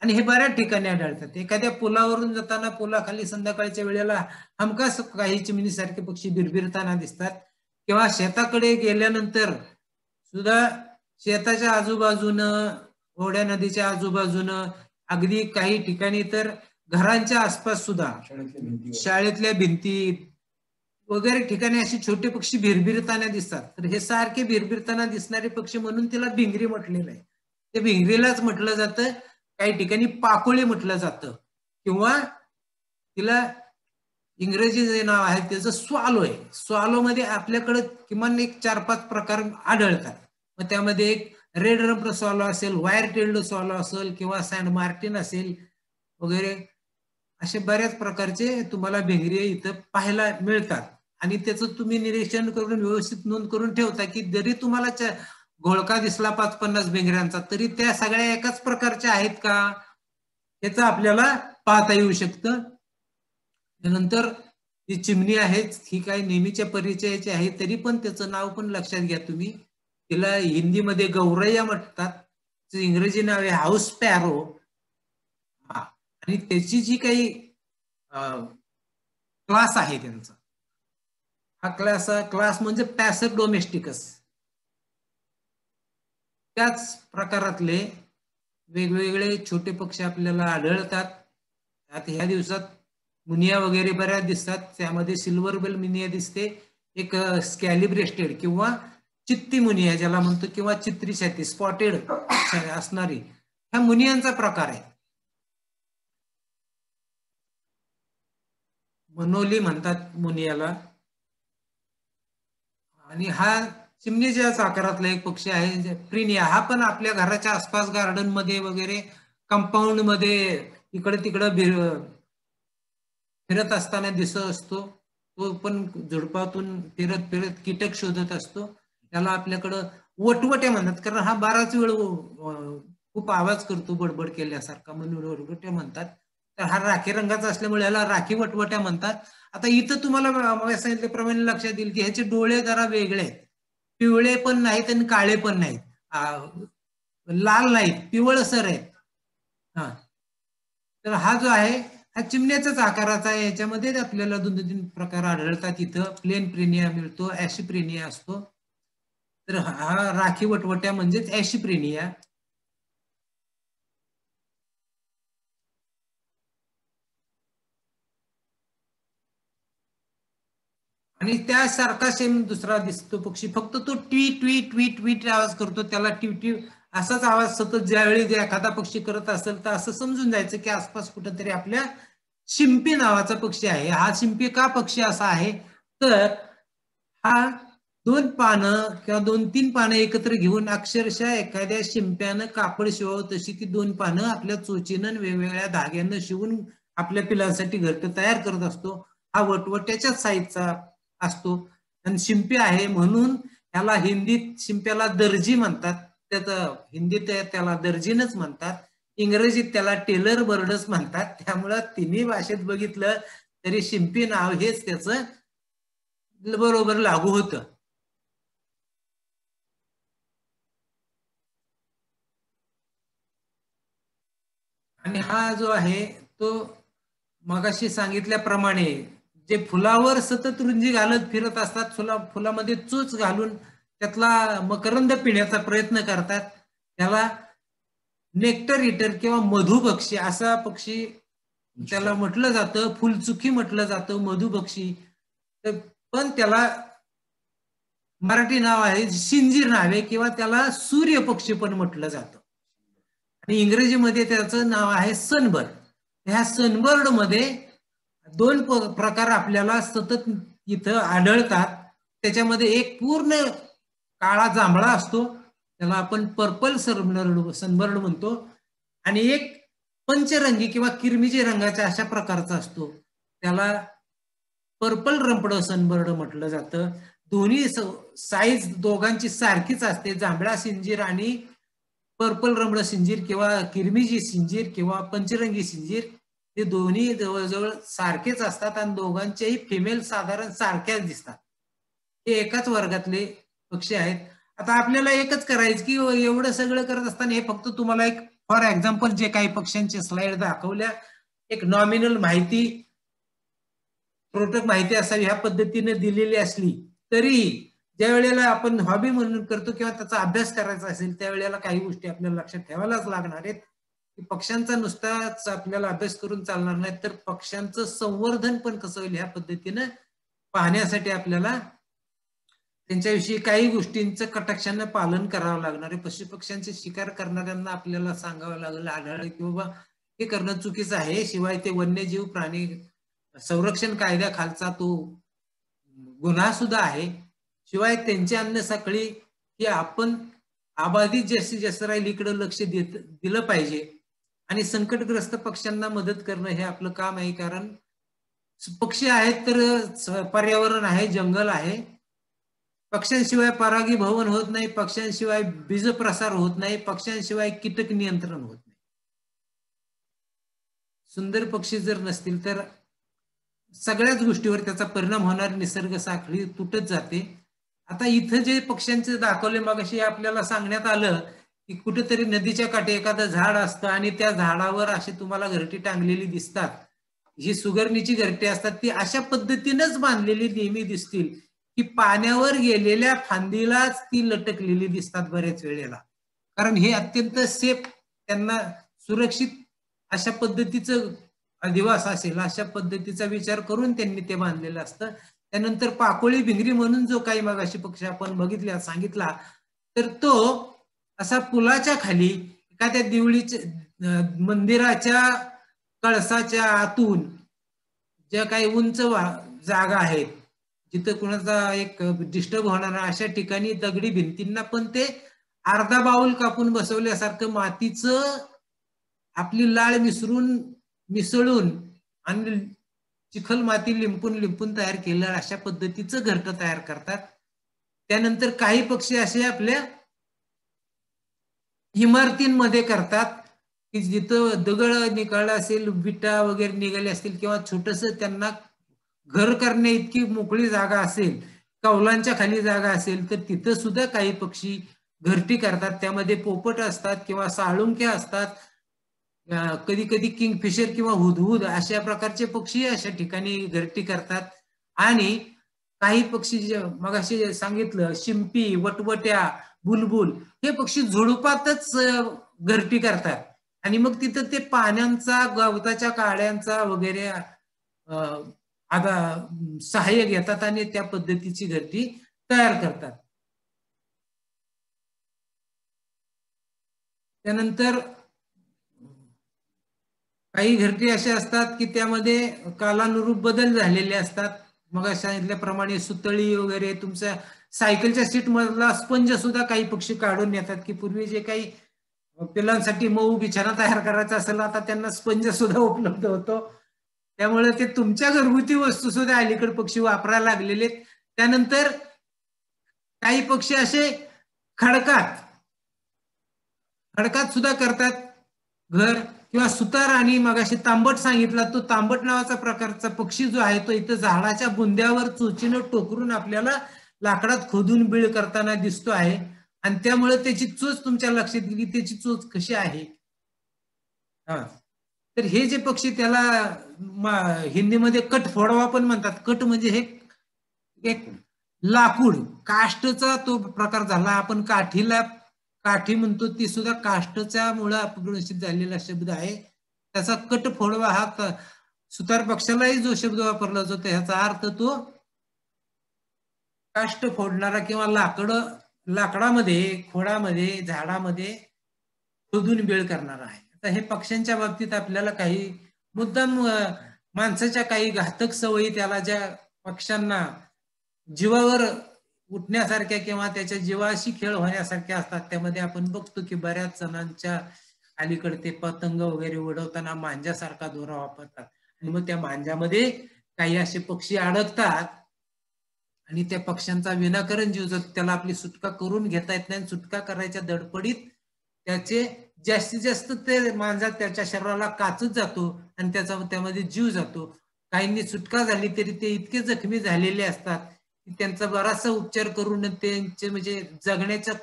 आणि हे बऱ्याच ठिकाणी आढळतात. एखाद्या पुलावरून जाताना पुलाखाली संध्याकाळच्या वेळेला हमखास काही चिमणीसारखे पक्षी भिरभिरताना दिसतात, किंवा शेताकडे गेल्यानंतर सुद्धा शेताच्या आजूबाजूनं, ओढ्या नदीच्या आजूबाजूनं, अगदी काही ठिकाणी तर घरांच्या आसपास सुद्धा, शाळेतल्या भिंती वगैरे ठिकाणी असे छोटे पक्षी भिरभिरताना दिसतात. तर हे सारखे भिरभिरताना दिसणारे पक्षी म्हणून तिला भिंगरी म्हटलेलं आहे. ते भिंगरीलाच म्हटलं जातं, काही ठिकाणी पाकोळी म्हटलं जातं, किंवा तिला इंग्रजी जे नाव आहे त्याचं स्वालो आहे. स्वालो मध्ये आपल्याकडे किमान एक 4-5 प्रकार आढळतात. मग त्यामध्ये एक रेड रंपर स्वालो असेल, वायर टेल्ड स्वालो असेल, किंवा सँड मार्टिन असेल वगैरे, असे बऱ्याच प्रकारचे तुम्हाला भिंगरी इथं पाहायला मिळतात. आणि त्याचं तुम्ही निरीक्षण करून व्यवस्थित नोंद करून ठेवता की जरी तुम्हाला घोळका दिसला 5-50 भिंगऱ्यांचा, तरी त्या सगळ्या एकाच प्रकारच्या आहेत का, याचं आपल्याला पाहता येऊ शकतं. त्यानंतर जी चिमणी आहे ही काही नेहमीच्या परिचयाची आहे, तरी पण त्याचं नाव पण लक्षात घ्या तुम्ही. तिला हिंदीमध्ये गौरैया म्हणतात, इंग्रजी नाव आहे हाऊस पॅरो. आणि त्याची जी काही क्लास आहे त्यांचा, हा क्लास म्हणजे पॅसर डोमेस्टिकस. त्याच प्रकारातले वेगवेगळे छोटे पक्षी आपल्याला आढळतात. आता ह्या दिवसात मुनिया वगैरे बऱ्याच दिसतात. त्यामध्ये सिल्वर बेल मुनिया दिसते, एक स्कॅली ब्रेस्टेड किंवा चित्ती मुनिया ज्याला म्हणतो, किंवा चित्री छाती स्पॉटेड असणारी, ह्या मुनियांचा प्रकार आहे. मनोली म्हणतात मुनियाला. आणि हा चिमणीच्याच आकारातला एक पक्षी आहे प्रिनिया. हा पण आपल्या घराच्या आसपास गार्डन मध्ये वगैरे, कंपाऊंड मध्ये इकडे तिकडं फिरत असताना दिसत असतो. तो पण झुडपातून फिरत फिरत कीटक शोधत असतो. त्याला आपल्याकडं वटवट्या म्हणतात, कारण हा बराच वेळ खूप आवाज करतो बडबड केल्यासारखा, म्हणून वटवट्या म्हणतात. तर हा राखी रंगाचा असल्यामुळे याला राखी वटवट्या म्हणतात. आता इथं तुम्हाला सांगितल्याप्रमाणे लक्षात येईल की ह्याचे डोळे जरा वेगळे आहेत, पिवळे पण नाहीत आणि काळे पण नाहीत, लाल नाहीत, पिवळसर आहेत. हा, तर हा जो आहे हा चिमण्याचाच आकाराचा आहे. याच्यामध्ये आपल्याला 2-3 प्रकार आढळतात. इथं प्लेन प्रिनिया मिळतो, ऍशिप्रिनिया असतो. तर हा राखी वटवट्या म्हणजेच ऍशिप्रिनिया. आणि त्यासारखा सेम दुसरा दिसतो पक्षी, फक्त तो ट्वीट ट्वीट ट्वीट ट्वीट आवाज करतो. त्याला टिवटिव असाच आवाज सतत ज्यावेळी एखादा पक्षी करत असेल तर असं समजून जायचं की आसपास कुठंतरी आपल्या शिंपी नावाचा पक्षी आहे. हा शिंपी का पक्षी असा आहे, तर हा 2 पानं किंवा 2-3 पानं एकत्र घेऊन अक्षरशः एखाद्या शिंप्यानं कापड शिवावं तशी ती 2 पानं आपल्या चोचीनं वेगवेगळ्या धाग्यानं शिवून आपल्या पिलांसाठी घरटं तयार करत असतो. हा वटवट्याच्याच साईजचा असतो आणि शिंपी आहे म्हणून त्याला हिंदीत शिंप्याला दर्जी म्हणतात. त्याचं हिंदीत त्याला दर्जीनच म्हणतात, इंग्रजीत त्याला टेलर बर्डच म्हणतात. त्यामुळं तिन्ही भाषेत बघितलं तरी शिंपी नाव हेच त्याचं बरोबर लागू होतं. आणि हा जो आहे तो मगाशी सांगितल्याप्रमाणे जे फुलावर सतत रुंजी घालत फिरत असतात, फुलामध्ये चोच घालून त्यातला मकरंद पिण्याचा प्रयत्न करतात, त्याला नेक्टर इटर किंवा मधुपक्षी असा पक्षी त्याला म्हटलं जातं. फुलचुकी म्हटलं जातं, मधुपक्षी. पण त्याला मराठी नाव आहे शिंजीर नाव आहे, किंवा त्याला सूर्यपक्षी पण म्हटलं जातं. आणि इंग्रजीमध्ये त्याचं नाव आहे सनबर्ड. ह्या सनबर्ड मध्ये 2 प्रकार आपल्याला सतत इथं आढळतात. त्याच्यामध्ये एक पूर्ण काळा जांभळा असतो त्याला आपण पर्पल सनबर्ड म्हणतो, आणि एक पंचरंगी किंवा किरमिजी रंगाच्या अशा प्रकारचा असतो, त्याला पर्पल रंपड सनबर्ड म्हटलं जातं. दोन्ही साईज दोघांची सारखीच असते, जांभळा सिंजीर आणि पर्पल रंपड सिंजीर किंवा किरमिजी सिंजीर किंवा पंचरंगी सिंजीर हे दोन्ही जवळजवळ सारखेच असतात आणि दोघांच्याही फिमेल साधारण सारख्याच दिसतात. हे एकाच वर्गातले पक्षी आहेत. आता आपल्याला एकच करायचं की एवढं सगळं करत असताना हे फक्त तुम्हाला एक फॉर एक्झाम्पल जे काही पक्ष्यांचे स्लाइड दाखवल्या, एक नॉमिनल माहिती, प्रोडक्ट माहिती असावी ह्या पद्धतीने दिलेली असली तरी ज्या वेळेला आपण हॉबी म्हणून करतो किंवा त्याचा अभ्यास करायचा असेल त्यावेळेला काही गोष्टी आपल्याला लक्षात ठेवायलाच लागणार आहेत. की पक्ष्यांचा नुसताच आपल्याला अभ्यास करून चालणार नाही, तर पक्ष्यांचं संवर्धन पण कसं होईल ह्या पद्धतीनं पाहण्यासाठी आपल्याला त्यांच्याविषयी काही गोष्टींचं कटाक्षानं पालन करावं लागणार आहे. पशुपक्ष्यांचे शिकार करणाऱ्यांना आपल्याला सांगावं लागलं आढळलं की बाबा हे करणं चुकीचं आहे. शिवाय ते वन्यजीव प्राणी संरक्षण कायद्याखालचा तो गुन्हा सुद्धा आहे. शिवाय त्यांची अन्न साखळी ही आपण आबादी जास्तीत जास्त राहील इकडे लक्ष दिलं पाहिजे आणि संकटग्रस्त पक्ष्यांना मदत करणं हे आपलं काम आहे. कारण पक्षी आहेत तर पर्यावरण आहे, जंगल आहे. पक्ष्यांशिवाय परागीभवन होत नाही, पक्ष्यांशिवाय बीज प्रसार होत नाही, पक्ष्यांशिवाय कीटक नियंत्रण होत नाही. सुंदर पक्षी जर नसतील तर सगळ्याच गोष्टीवर त्याचा परिणाम होणार, निसर्ग साखळी तुटत जाते. आता इथं जे पक्ष्यांचे दाखवले मगाशी आपल्याला सांगण्यात आलं की कुठेतरी नदीच्या काठी एखादं झाड असतं आणि त्या झाडावर अशी तुम्हाला घरटी टांगलेली दिसतात. जी सुगरणीची घरटी असतात ती अशा पद्धतीनेच बांधलेली नेहमी दिसतील की पाण्यावर गेलेल्या फांदीलाच ती लटकलेली दिसतात बऱ्याच वेळेला. कारण हे अत्यंत सेफ, त्यांना सुरक्षित अशा पद्धतीचं अधिवास असेल अशा पद्धतीचा विचार करून त्यांनी ते बांधलेलं असतं. त्यानंतर पाकोळी भिंगरी म्हणून जो काही मगाशी पक्षी आपण बघितला सांगितला, तर तो असा पुलाच्या खाली एखाद्या देवळीच्या मंदिराच्या कळसाच्या आतून ज्या काही उंच जागा आहेत जिथं कुणाचा एक डिस्टर्ब होणार अशा ठिकाणी दगडी भिंतींना पण ते अर्धा बाऊल कापून बसवल्यासारखं मातीचं आपली लाळ मिसळून आणि चिखल माती लिंपून तयार केलं अशा पद्धतीचं घरटं तयार करतात. त्यानंतर काही पक्षी असे आपल्या इमारतींमध्ये करतात की जिथं दगड निघाला असेल, विटा वगैरे निघाले असतील किंवा छोटस त्यांना घर करण्या इतकी मोकळी जागा असेल, कौलांच्या खाली जागा असेल, तर तिथं सुद्धा काही पक्षी घरटी करतात. त्यामध्ये पोपट असतात किंवा साळुंक्या असतात, कधी कधी किंगफिशर किंवा हुदहुद अशा प्रकारचे पक्षी अशा ठिकाणी घरटी करतात. आणि काही पक्षी जे मगाशी सांगितलं शिंपी, वटवट्या, बुलबुल हे पक्षी झुडुपातच घरटी करतात आणि मग तिथं ते पाण्याचा, गवताच्या काड्यांचा वगैरे आता सहाय्य घेतात आणि त्या पद्धतीची घरटी तयार करतात. त्यानंतर काही घरटी अशा असतात की त्यामध्ये कालानुरूप बदल झालेले असतात. मग सांगितल्याप्रमाणे सुतळी वगैरे, तुमच्या सायकलच्या सीट मधला स्पंज सुद्धा काही पक्षी काढून येतात की पूर्वी जे काही पिलांसाठी मऊ बिछाना तयार करायचा असेल आता त्यांना स्पंज सुद्धा उपलब्ध होतो. त्यामुळे ते तुमच्या घरगुती वस्तू सुद्धा अलीकडे पक्षी वापरायला लागलेले. त्यानंतर काही पक्षी असे खडकात सुद्धा करतात घर किंवा सुतार. आणि मगाशी तांबट सांगितला, तो तांबट नावाचा प्रकारचा पक्षी जो आहे तो इथं झाडाच्या बुंद्यावर चोचीनं टोकरून आपल्याला लाकडात खोदून बीळ करताना दिसतो आहे. आणि त्यामुळे त्याची चोच तुमच्या लक्षात गेली, त्याची चोच कशी आहे. तर हे जे पक्षी त्याला हिंदीमध्ये कट फोडवा पण म्हणतात. कट म्हणजे हे एक लाकूड काष्टचा तो प्रकार झाला. आपण काठीला काठी म्हणतो, ती सुद्धा काष्टच्या मुळे अपभ्रंशित झालेला शब्द आहे. त्याचा कट फोडवा हा सुतार पक्षालाही जो शब्द वापरला जातो ह्याचा अर्थ तो काष्ट फोडणारा किंवा लाकडामध्ये, खोडामध्ये, झाडामध्ये खोदून बीळ करणारा आहे. आता हे पक्ष्यांच्या बाबतीत आपल्याला काही मुद्दाम माणसाच्या काही घातक सवयी त्याला ज्या पक्ष्यांना जीवावर उठण्यासारख्या किंवा त्याच्या जीवाशी खेळ होण्यासारख्या असतात. त्यामध्ये आपण बघतो की बऱ्याच जणांच्या अलीकडे ते पतंग वगैरे उडवताना मांजासारखा दोरा वापरतात आणि मग त्या मांजामध्ये काही असे पक्षी अडकतात आणि त्या पक्ष्यांचा विनाकारण जीव जातो. त्याला आपली सुटका करून घेता येत नाही. सुटका करायच्या धडपडीत त्याचे जास्तीत जास्त ते मांजा त्याच्या शरीराला काचत जातो आणि त्यामध्ये जीव जातो. काहींनी सुटका झाली तरी ते इतके जखमी झालेले असतात की त्यांचा बराचसा उपचार करून त्यांचे म्हणजे जगण्याच्या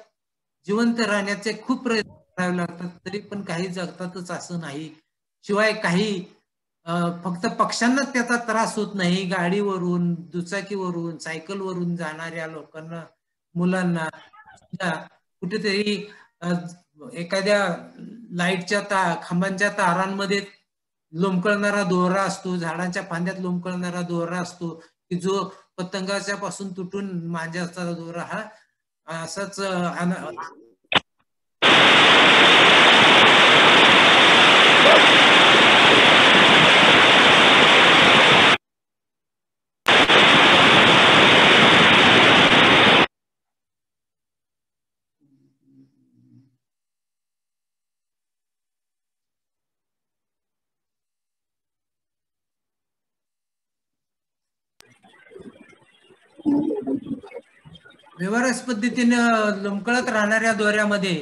जिवंत राहण्याचे खूप प्रयत्न करावे लागतात. तरी पण काही जगतातच असं नाही. शिवाय काही फक्त पक्ष्यांनाच त्याचा त्रास होत नाही. गाडीवरून, दुचाकीवरून, सायकलवरून जाणाऱ्या लोकांना, मुलांना कुठेतरी एखाद्या लाईटच्या खांबांच्या तारांमध्ये लोंबकळणारा दोरा असतो, झाडांच्या फांद्यात लोंबकळणारा दोरा असतो की जो पतंगाच्या पासून तुटून मांजाचा दोरा हा असाच व्यवहारच पद्धतीनं लोंबकळत राहणाऱ्या दोऱ्यामध्ये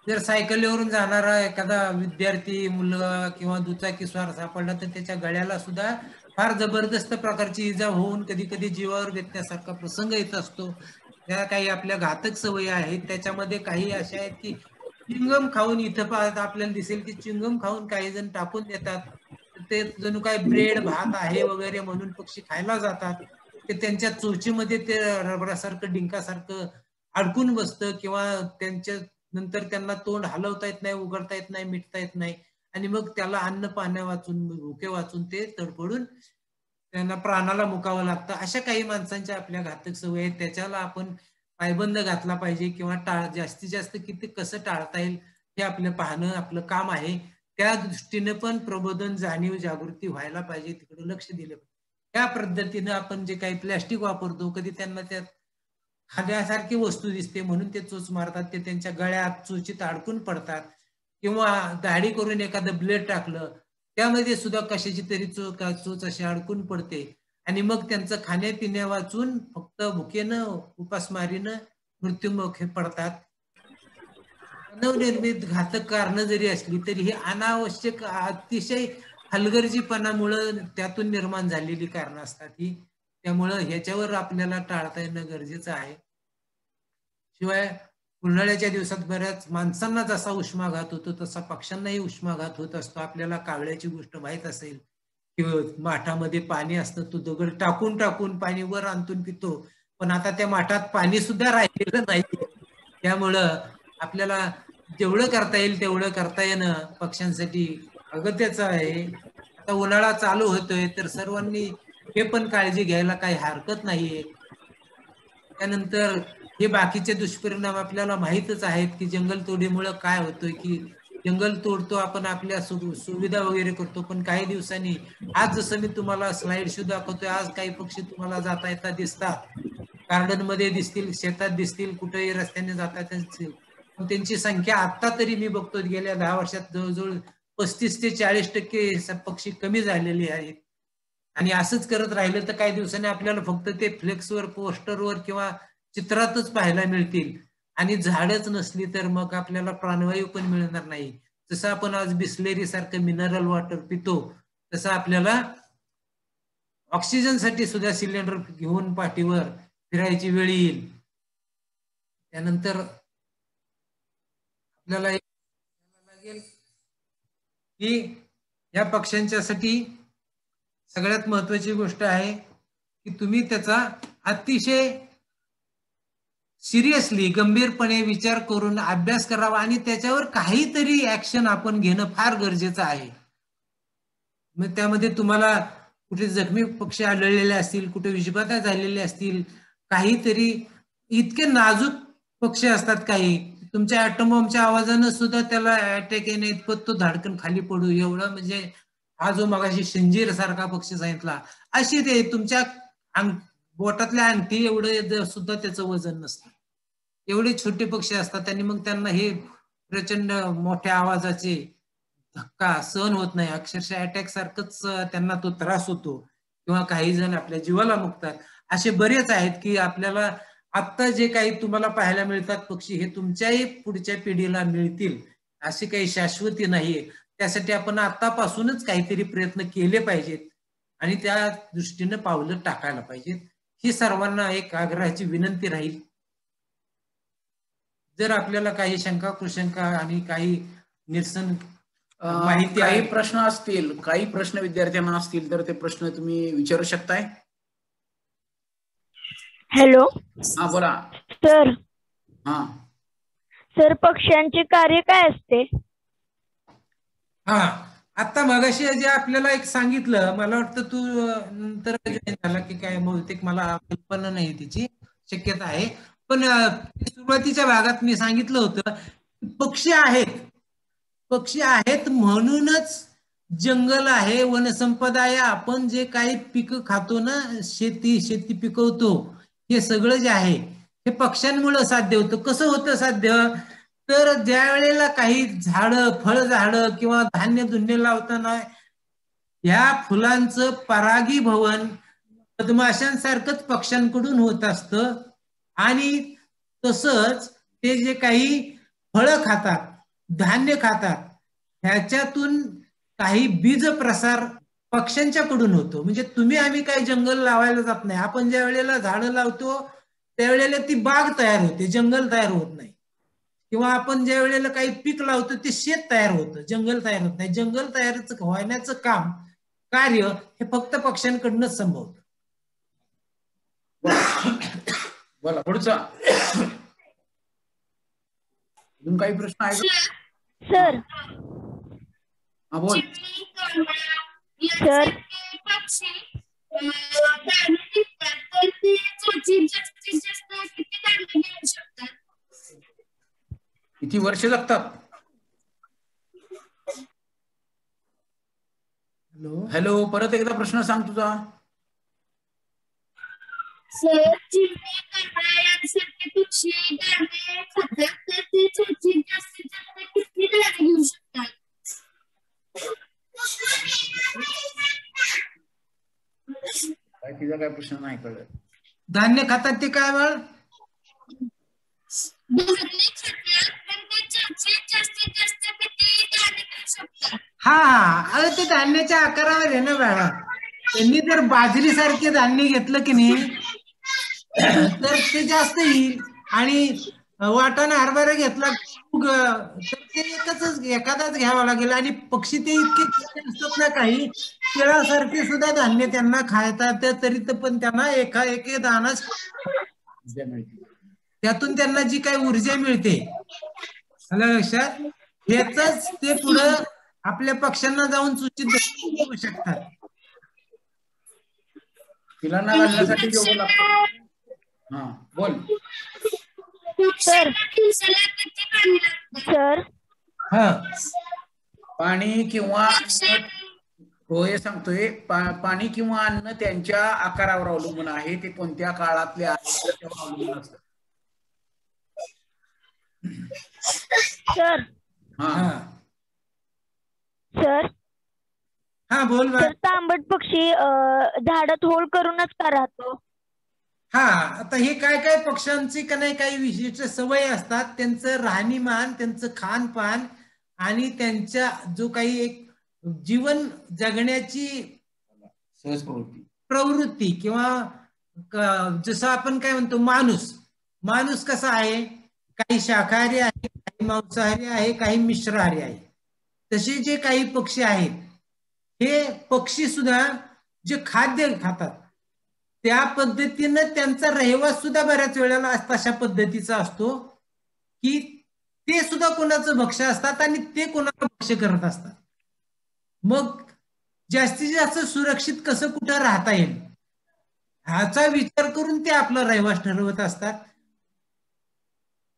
जर सायकलीवरून जाणारा एखादा विद्यार्थी, मुलगा किंवा दुचाकी स्वार सापडला तर त्याच्या गळ्याला सुद्धा फार जबरदस्त प्रकारची इजा होऊन कधी कधी जीवावर बेतण्यासारखा प्रसंग येत असतो. त्या काही आपल्या घातक सवयी आहेत. त्याच्यामध्ये काही अशा आहेत की च्युइंगम खाऊन, इथं आपल्याला दिसेल की च्युइंगम खाऊन काही जण टाकून देतात. ते जणू काय ब्रेड भात आहे वगैरे म्हणून पक्षी खायला जातात. ते त्यांच्या चोचीमध्ये ते रबरासारखं डिंकासारखं अडकून बसतं किंवा त्यांच्या नंतर त्यांना तोंड हलवता येत नाही, उघडता येत नाही, मिटता येत नाही आणि मग त्याला अन्न पाण्या वाचून, भुके वाचून ते तडफडून त्यांना प्राणाला मुकावं लागतं. अशा काही माणसांच्या आपल्या घातक सवयी आहेत. त्याच्याला आपण पायबंद घातला पाहिजे किंवा जास्तीत जास्त किती कसं टाळता येईल हे आपलं पाहणं आपलं काम आहे. त्या दृष्टीने पण प्रबोधन, जाणीव, जागृती व्हायला पाहिजे. तिकडे लक्ष दिलं पाहिजे. त्या पद्धतीनं आपण जे काही प्लॅस्टिक वापरतो, कधी त्यांना त्यात खाण्यासारखी वस्तू दिसते म्हणून ते चोच मारतात. ते त्यांच्या गळ्यात चोचीत अडकून पडतात किंवा दाढी करून एखादं ब्लेड टाकलं त्यामध्ये सुद्धा कशाची तरी चोच अशी अडकून पडते आणि मग त्यांचं खाण्यापिण्या वाचून फक्त भुकेनं, उपासमारीनं मृत्युमुखी पडतात. नवनिर्मित घातक कारणं जरी असली तरी ही अनावश्यक अतिशय हलगर्जीपणामुळं त्यातून निर्माण झालेली कारणं असतात ही. त्यामुळं ह्याच्यावर आपल्याला टाळता येणं गरजेचं आहे. शिवाय उन्हाळ्याच्या दिवसात बऱ्याच माणसांना जसा उष्माघात होतो तसा पक्ष्यांनाही उष्माघात होत असतो. आपल्याला कावळ्याची गोष्ट माहित असेल किंवा माठामध्ये पाणी असतं, तो दगड टाकून टाकून पाणी वर आणून पितो, पण आता त्या माठात पाणी सुद्धा राहिलेलं नाही. त्यामुळं आपल्याला जेवढं करता येईल तेवढं करता येणं पक्ष्यांसाठी अगत्याचं आहे. आता उन्हाळा चालू होतोय तर सर्वांनी हे पण काळजी घ्यायला काही हरकत नाहीये. त्यानंतर हे बाकीचे दुष्परिणाम आपल्याला माहीतच आहेत की जंगलतोडीमुळे काय होतंय की जंगल तोडतो आपण, आपल्या सुविधा वगैरे करतो, पण काही दिवसांनी आज जसं मी तुम्हाला स्लाइड शो दाखवतोय, आज काही पक्षी तुम्हाला जाता येता दिसतात, गार्डन मध्ये दिसतील, शेतात दिसतील, कुठेही रस्त्याने जाता दिसतील, पण त्यांची संख्या आता तरी मी बघतो गेल्या 10 वर्षात जवळजवळ 35 ते 40% पक्षी कमी झालेले आहेत. आणि असंच करत राहिलं तर काही दिवसांनी आपल्याला फक्त ते फ्लेक्सवर, पोस्टरवर किंवा चित्रातच पाहायला मिळतील आणि झाडच नसली तर मग आपल्याला प्राणवायू पण मिळणार नाही. जसं आपण आज बिस्लेरी सारखं मिनरल वॉटर पितो तसं आपल्याला ऑक्सिजनसाठी सुद्धा सिलेंडर घेऊन पाठीवर फिरायची वेळ येईल. त्यानंतर आपल्याला लागेल की या पक्ष्यांच्यासाठी सगळ्यात महत्वाची गोष्ट आहे की तुम्ही त्याचा अतिशय सिरियसली, गंभीरपणे विचार करून अभ्यास करावा आणि त्याच्यावर काहीतरी ऍक्शन आपण घेणं फार गरजेचं आहे. मग त्यामध्ये तुम्हाला कुठे जखमी पक्षी आढळलेले असतील, कुठे विषबाधा झालेले असतील, काहीतरी इतके नाजूक पक्षी असतात काही, तुमच्या ॲटम बॉम्बच्या आवाजानं सुद्धा त्याला अटॅक येणे इतपत तो धाडकन खाली पडू एवढं, म्हणजे हा जो मगाशी शिंजीर सारखा पक्षी सांगितला, अशी ते तुमच्या बोटातल्या अंगठी एवढं सुद्धा त्याचं वजन नसतं. एवढे छोटे पक्षी असतात आणि मग त्यांना हे प्रचंड मोठ्या आवाजाचे धक्का सहन होत नाही. अक्षरशः अटॅक सारखंच त्यांना तो त्रास होतो किंवा काही जण आपल्या जीवाला मुकतात. असे बरेच आहेत की आपल्याला आता जे काही तुम्हाला पाहायला मिळतात पक्षी हे तुमच्याही पुढच्या पिढीला मिळतील अशी काही शाश्वती नाहीये. त्यासाठी आपण आतापासूनच काहीतरी प्रयत्न केले पाहिजेत आणि त्या दृष्टीने पावलं टाकायला पाहिजेत. ही सर्वांना एक आग्रहाची विनंती राहील. जर आपल्याला काही शंका कुशंका आणि काही निरसन माहिती काही प्रश्न असतील, काही प्रश्न विद्यार्थ्यांना असतील तर ते प्रश्न तुम्ही विचारू शकताय. हॅलो हा बोला. सर. हा सर, पक्ष्यांचे कार्य काय असते? हा, आता मगाशी जे आपल्याला एक सांगितलं, मला वाटतं तू नंतर जॉईन झाला की काय, बहुतेक मला कल्पना नाही त्याची, शक्यता आहे. पण सुरुवातीच्या भागात मी सांगितलं होतं पक्षी आहेत म्हणूनच जंगल आहे, वनसंपदा आहे. आपण जे काही पिकं खातो ना, शेती पिकवतो, हे सगळं जे आहे हे पक्ष्यांमुळे साध्य होतं. कसं होतं साध्य? तर ज्या वेळेला काही झाडं, फळ झाडं किंवा धान्य धुन्य लावताना या फुलांचं परागीभवन मधमाशांसारखंच पक्ष्यांकडून होत असतं. आणि तसंच ते जे काही फळं खातात, धान्य खातात, ह्याच्यातून काही बीज प्रसार पक्ष्यांच्याकडून होतो. म्हणजे तुम्ही आम्ही काही जंगल लावायला जात नाही. आपण ज्या वेळेला झाडं लावतो त्यावेळेला ती बाग तयार होते, जंगल तयार होत नाही. किंवा आपण ज्या वेळेला काही पीक लावतो ते शेत तयार होतं, जंगल तयार होत नाही. जंगल तयार होण्याचं कार्य हे फक्त पक्ष्यांकडूनच संभवतं. बोला पुढचा. अजून काही प्रश्न आहे का? सर. हा बोल. सर, किती वर्ष जगतात? हॅलो, परत एकदा प्रश्न सांग तुझा. सर, चिमणी, करडा यांसारखे पक्षी दाणे खातात, तर ते जास्तीत जास्त किती दाणे घेऊ शकतात? काय तिचा काय प्रश्न नाही कळत. धान्य खातात ते काय बळ? अरे ते धान्याच्या आकारावर आहे ना बाळा. त्यांनी जर बाजरी सारखे धान्य घेतलं की नाही तर ते जास्त येईल, आणि वाटाणा हरभरा घेतला तर ते एखादाच घ्यावा लागेल. आणि पक्षी ते इतके असतात ना, काही केळासारखे सुद्धा धान्य त्यांना खायतात, तरी पण त्यांना एक दानाच, त्यातून त्यांना जी काही ऊर्जा मिळते, आलं लक्षात, ह्याच ते पुढं आपल्या पक्ष्यांना जाऊन सूचित देऊ शकतात. पिलांना घालण्यासाठी जेवढं लागतं. हा बोल. सर. सर. हा, पाणी किंवा होय सांगतोय, पाणी किंवा अन्न त्यांच्या आकारावर अवलंबून आहे. ते कोणत्या काळातले आहे त्यावर अवलंबून असतं. सर. हा, सर. हा बोल. सर, तांबट पक्षी झाडात होल करूनच का राहतो? हा, आता हे काय पक्ष्यांची का नाही काही विशिष्ट सवय असतात. त्यांचं राहणीमान, त्यांचं खानपान आणि त्यांच्या जो काही एक जीवन जगण्याची सहज प्रवृत्ती, किंवा जसं आपण काय म्हणतो माणूस कसा आहे, काही शाकाहारी आहे, काही मांसाहारी आहे, काही मिश्राहारी आहे. तसे जे काही पक्षी आहेत, हे पक्षी सुद्धा जे खाद्य खातात त्या पद्धतीनं त्यांचा रहिवास सुद्धा बऱ्याच वेळेला तशा पद्धतीचा असतो की ते सुद्धा कोणाचं भक्ष्य असतात आणि ते कोणाला भक्ष्य करत असतात. मग जास्तीत जास्त सुरक्षित कसं कुठं राहता येईल ह्याचा विचार करून ते आपला रहिवास ठरवत असतात.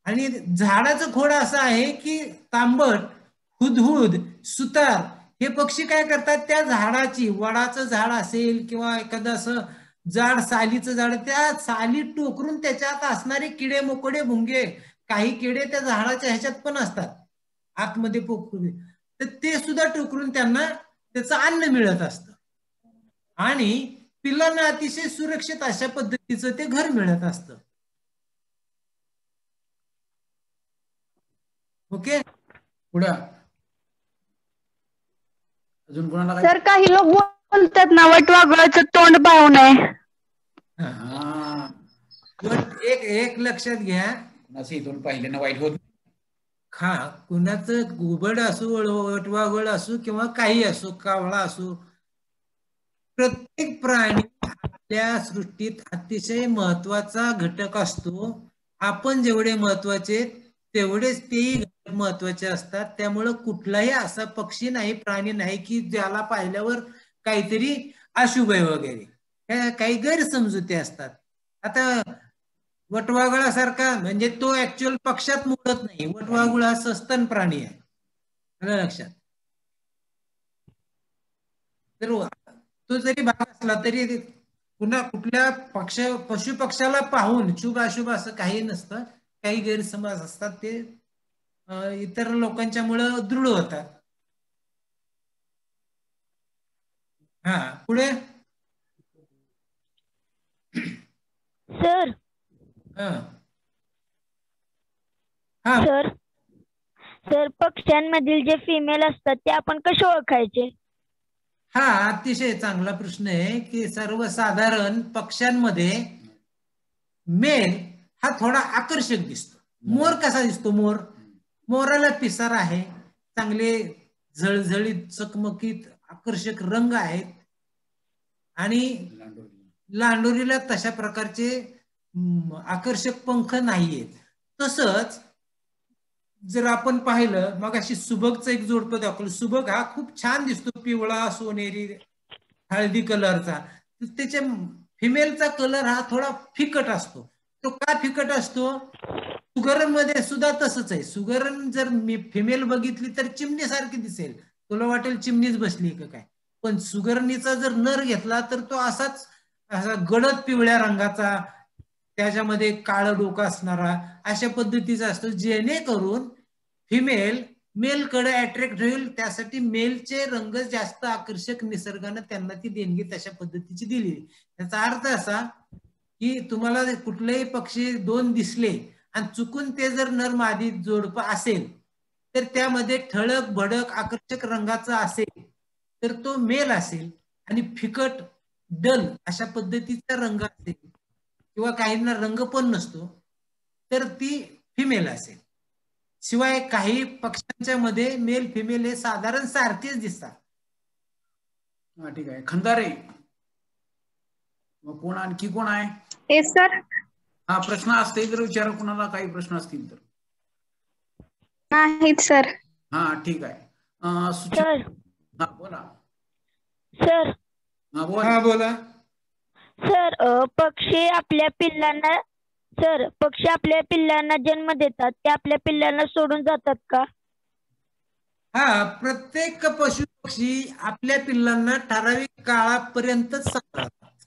आणि झाडाचं खोड असं आहे की तांबट, हुदहुद, सुतार हे पक्षी काय करतात, त्या झाडाची, वडाचं झाड असेल किंवा एखादं असं जाड सालीचं झाड, त्या साली टोकरून त्याच्यात असणारे किडे मोकडे भुंगे, काही किडे त्या झाडाच्या ह्याच्यात पण असतात आतमध्ये पोकळी, तर ते सुद्धा टोकरून त्यांना त्याचं अन्न मिळत असतं आणि पिल्लांना अतिशय सुरक्षित अशा पद्धतीचं ते घर मिळत असतं. ओके, पुढे अजून कोणाला सर काही लोक बोलतात ना वटवाघळाचं तोंड पाहू नये. एक लक्षात घ्या, कुणाचं इथून पाहिल्यानं वाईट होत कुणाचं घुबड असो, वटवाघळ असो किंवा काही असो, कावळा असो, प्रत्येक प्राणी आपल्या सृष्टीत अतिशय महत्वाचा घटक असतो. आपण जेवढे महत्वाचे तेवढेच तेही महत्वाचे असतात. त्यामुळं कुठलाही असा पक्षी नाही, प्राणी नाही की ज्याला पाहिल्यावर काहीतरी अशुभ आहे वगैरे, काही गैरसमजुती असतात. आता वटवाघळासारखा म्हणजे तो ऍक्च्युअल पक्षात मोडत नाही, वटवाघूळ हा सस्तन प्राणी आहे, लक्षात. तर तो जरी भाग असला तरी पुन्हा कुठल्या पशु पक्षाला पाहून शुभ अशुभ असं काही नसतं, काही गैरसमज असतात, ते इतर लोकांच्या मुळे दृढ होतात. पुढे सर सर सर पक्ष्यांमधील जे फिमेल असतात ते आपण कसे ओळखायचे? अतिशय चांगला प्रश्न आहे की सर्वसाधारण पक्ष्यांमध्ये मेल हा थोडा आकर्षक दिसतो. मोर कसा दिसतो? मोराला पिसार आहे, चांगले झळझळीत चकमकीत आकर्षक रंग आहेत आणि लांडोरीला तशा प्रकारचे आकर्षक पंख नाहीयेत. तसंच जर आपण पाहिलं, मग अशी सुबकचं एक जोडपं दाखवलं. सुबक हा खूप छान दिसतो, पिवळा सोनेरी हळदी कलरचा. त्याच्या फिमेलचा कलर हा थोडा फिकट असतो. तो का फिकट असतो? सुगरण मध्ये सुद्धा तसंच आहे. सुगरण जर मी फिमेल बघितली तर चिमणी सारखी दिसेल, तुला वाटेल चिमणीच बसली का काय, पण सुगरणीचा जर नर घेतला तर तो असाच असा गडद पिवळ्या रंगाचा, त्याच्यामध्ये काळं डोकं असणारा, अशा पद्धतीचा असतो, जेणेकरून फिमेल मेलकडे अट्रॅक्ट होईल. त्यासाठी मेलचे रंग जास्त आकर्षक निसर्गाने त्यांना ती देणगी तशा पद्धतीची दिली. त्याचा अर्थ असा की तुम्हाला कुठलेही पक्षी दोन दिसले आणि चुकून ते जर नर मादी जोडपं असेल तर त्यामध्ये ठळक भडक आकर्षक रंगाचा असेल तर तो मेल असेल, आणि फिकट डल अशा पद्धतीचा रंग असेल किंवा काहींना रंग पण नसतो तर ती फिमेल असेल. शिवाय काही पक्ष्यांच्या मध्ये मेल फिमेल हे साधारण सारखेच दिसतात. ठीक आहे. खंदारे, मग कोण आणखी कोण आहे? Yes sir. प्रश्न असतील तर विचारा, कुणाला काही प्रश्न असतील तर. नाहीत सर. ठीक आहे. सर बोला सर. बोला सर. पक्षी आपल्या पिल्लांना जन्म देतात, ते आपल्या पिल्लांना सोडून जातात का? प्रत्येक पशु पक्षी आपल्या पिल्लांना ठराविक काळापर्यंतच सांभाळतात.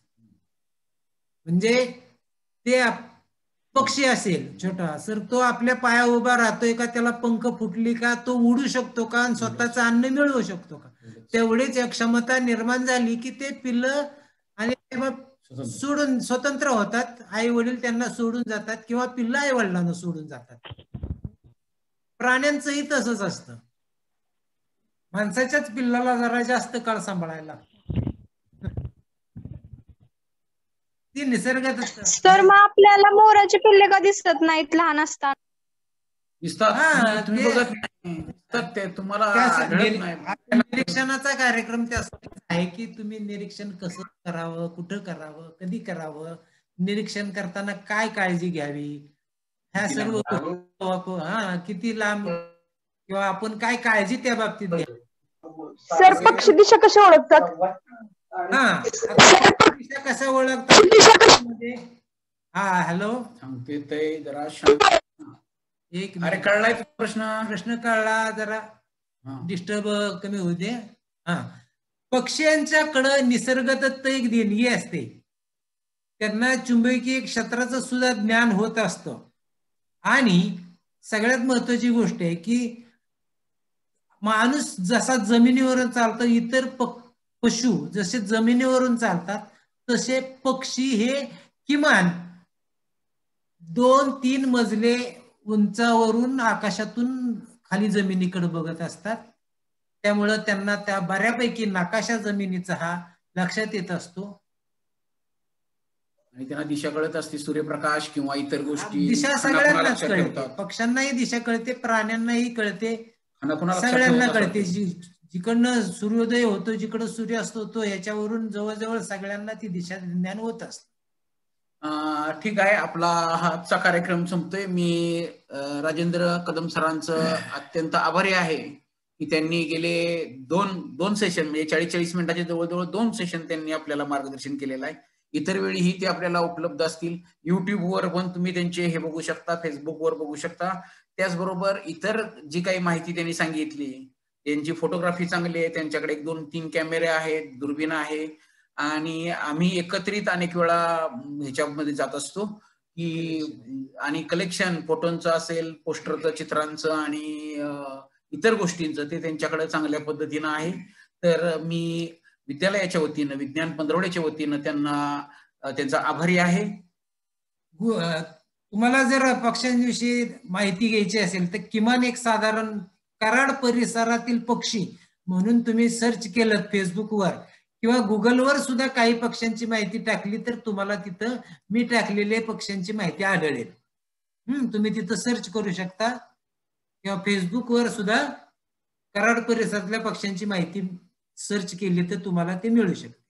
म्हणजे ते पक्षी असेल छोटा, तर तो आपल्या पाया उभा राहतोय का, त्याला पंख फुटली का, तो उडू शकतो का, स्वतःचं अन्न मिळवू शकतो का, तेवढीच क्षमता निर्माण झाली की ते पिल्लं आणि सोडून स्वतंत्र होतात. आई वडील त्यांना सोडून जातात किंवा पिल्लं आई वडिलांना सोडून जातात. प्राण्यांचंही तसंच असतं. माणसाच्याच पिल्लाला जरा जास्त काळ सांभाळायला लागतं. ती निसर्गात सर मग आपल्याला मोराचे पिल्ले का दिसत नाहीत लहान असताना? दिसतात, तुम्ही बघत नाही, ते तुम्हाला आढळत नाही. निरीक्षणाचा कार्यक्रम त्यासाठी आहे की तुम्ही निरीक्षण कसं करावं, कुठं करावं, कधी करावं, निरीक्षण करताना काय काळजी घ्यावी, ह्या सर्व किती लांब किंवा आपण काय काळजी त्या बाबतीत घ्यावी. सर पक्षी दिशा कशा ओळखतात? दिशा कशा ओळखतात? हॅलो, सांगते ते जरा शांत. अरे कळलाय प्रश्न कळला, जरा डिस्टर्ब कमी होऊ दे. पक्ष्यांच्याकडं निसर्गदत्त एक देणगी असते त्यांना चुंबकीय क्षेत्राचं सुद्धा ज्ञान होत असतं. आणि सगळ्यात महत्वाची गोष्ट आहे की माणूस जसा जमिनीवरून चालतो, इतर पशु जसे जमिनीवरून चालतात तसे पक्षी हे किमान 2-3 मजले उंचावरून आकाशातून खाली जमिनीकडे बघत असतात. त्यामुळं त्यांना त्या बऱ्यापैकी नकाशा जमिनीचा हा लक्षात येत असतो. आणि त्यांना दिशा कळत असते, सूर्यप्रकाश किंवा इतर गोष्टी. दिशा सगळ्यांनाच कळते, पक्ष्यांनाही दिशा कळते, प्राण्यांनाही कळते, सगळ्यांना कळते. जिकडनं सूर्योदय होतो, जिकडं सूर्यास्त होतो, याच्यावरून जवळजवळ सगळ्यांना ती दिशा ज्ञान होत असते. ठीक आहे, आपला आजचा कार्यक्रम संपतोय. मी राजेंद्र कदम सरांचं अत्यंत आभारी आहे की त्यांनी गेले दोन सेशन म्हणजे 40-40 मिनिटाचे जवळजवळ 2 सेशन त्यांनी आपल्याला मार्गदर्शन केलेलं आहे. इतर वेळीही ते आपल्याला उपलब्ध असतील. युट्यूबवर पण तुम्ही त्यांचे हे बघू शकता, फेसबुकवर बघू शकता. त्याचबरोबर इतर जी काही माहिती त्यांनी सांगितली, त्यांची फोटोग्राफी चांगली आहे, त्यांच्याकडे 1-2-3 कॅमेरे आहेत, दुर्बीण आहे. आणि आम्ही एकत्रित अनेक वेळा ह्याच्यामध्ये जात असतो की आणि कलेक्शन फोटोंचं असेल, पोस्टरचं, चित्रांचं आणि इतर गोष्टींचं ते त्यांच्याकडे चांगल्या पद्धतीनं आहे. तर मी विद्यालयाच्या वतीनं, विज्ञान पंधरवड्याच्या वतीनं त्यांचा आभारी आहे. तुम्हाला जर पक्ष्यांविषयी माहिती घ्यायची असेल तर किमान एक साधारण कराड परिसरातील पक्षी म्हणून तुम्ही सर्च केलं फेसबुकवर किंवा गुगलवर सुद्धा काही पक्ष्यांची माहिती टाकली तर तुम्हाला तिथं मी टाकलेल्या पक्ष्यांची माहिती आढळेल. तुम्ही तिथं सर्च करू शकता किंवा फेसबुकवर सुद्धा कराड परिसरातल्या पक्ष्यांची माहिती सर्च केली तर तुम्हाला ते मिळू शकते.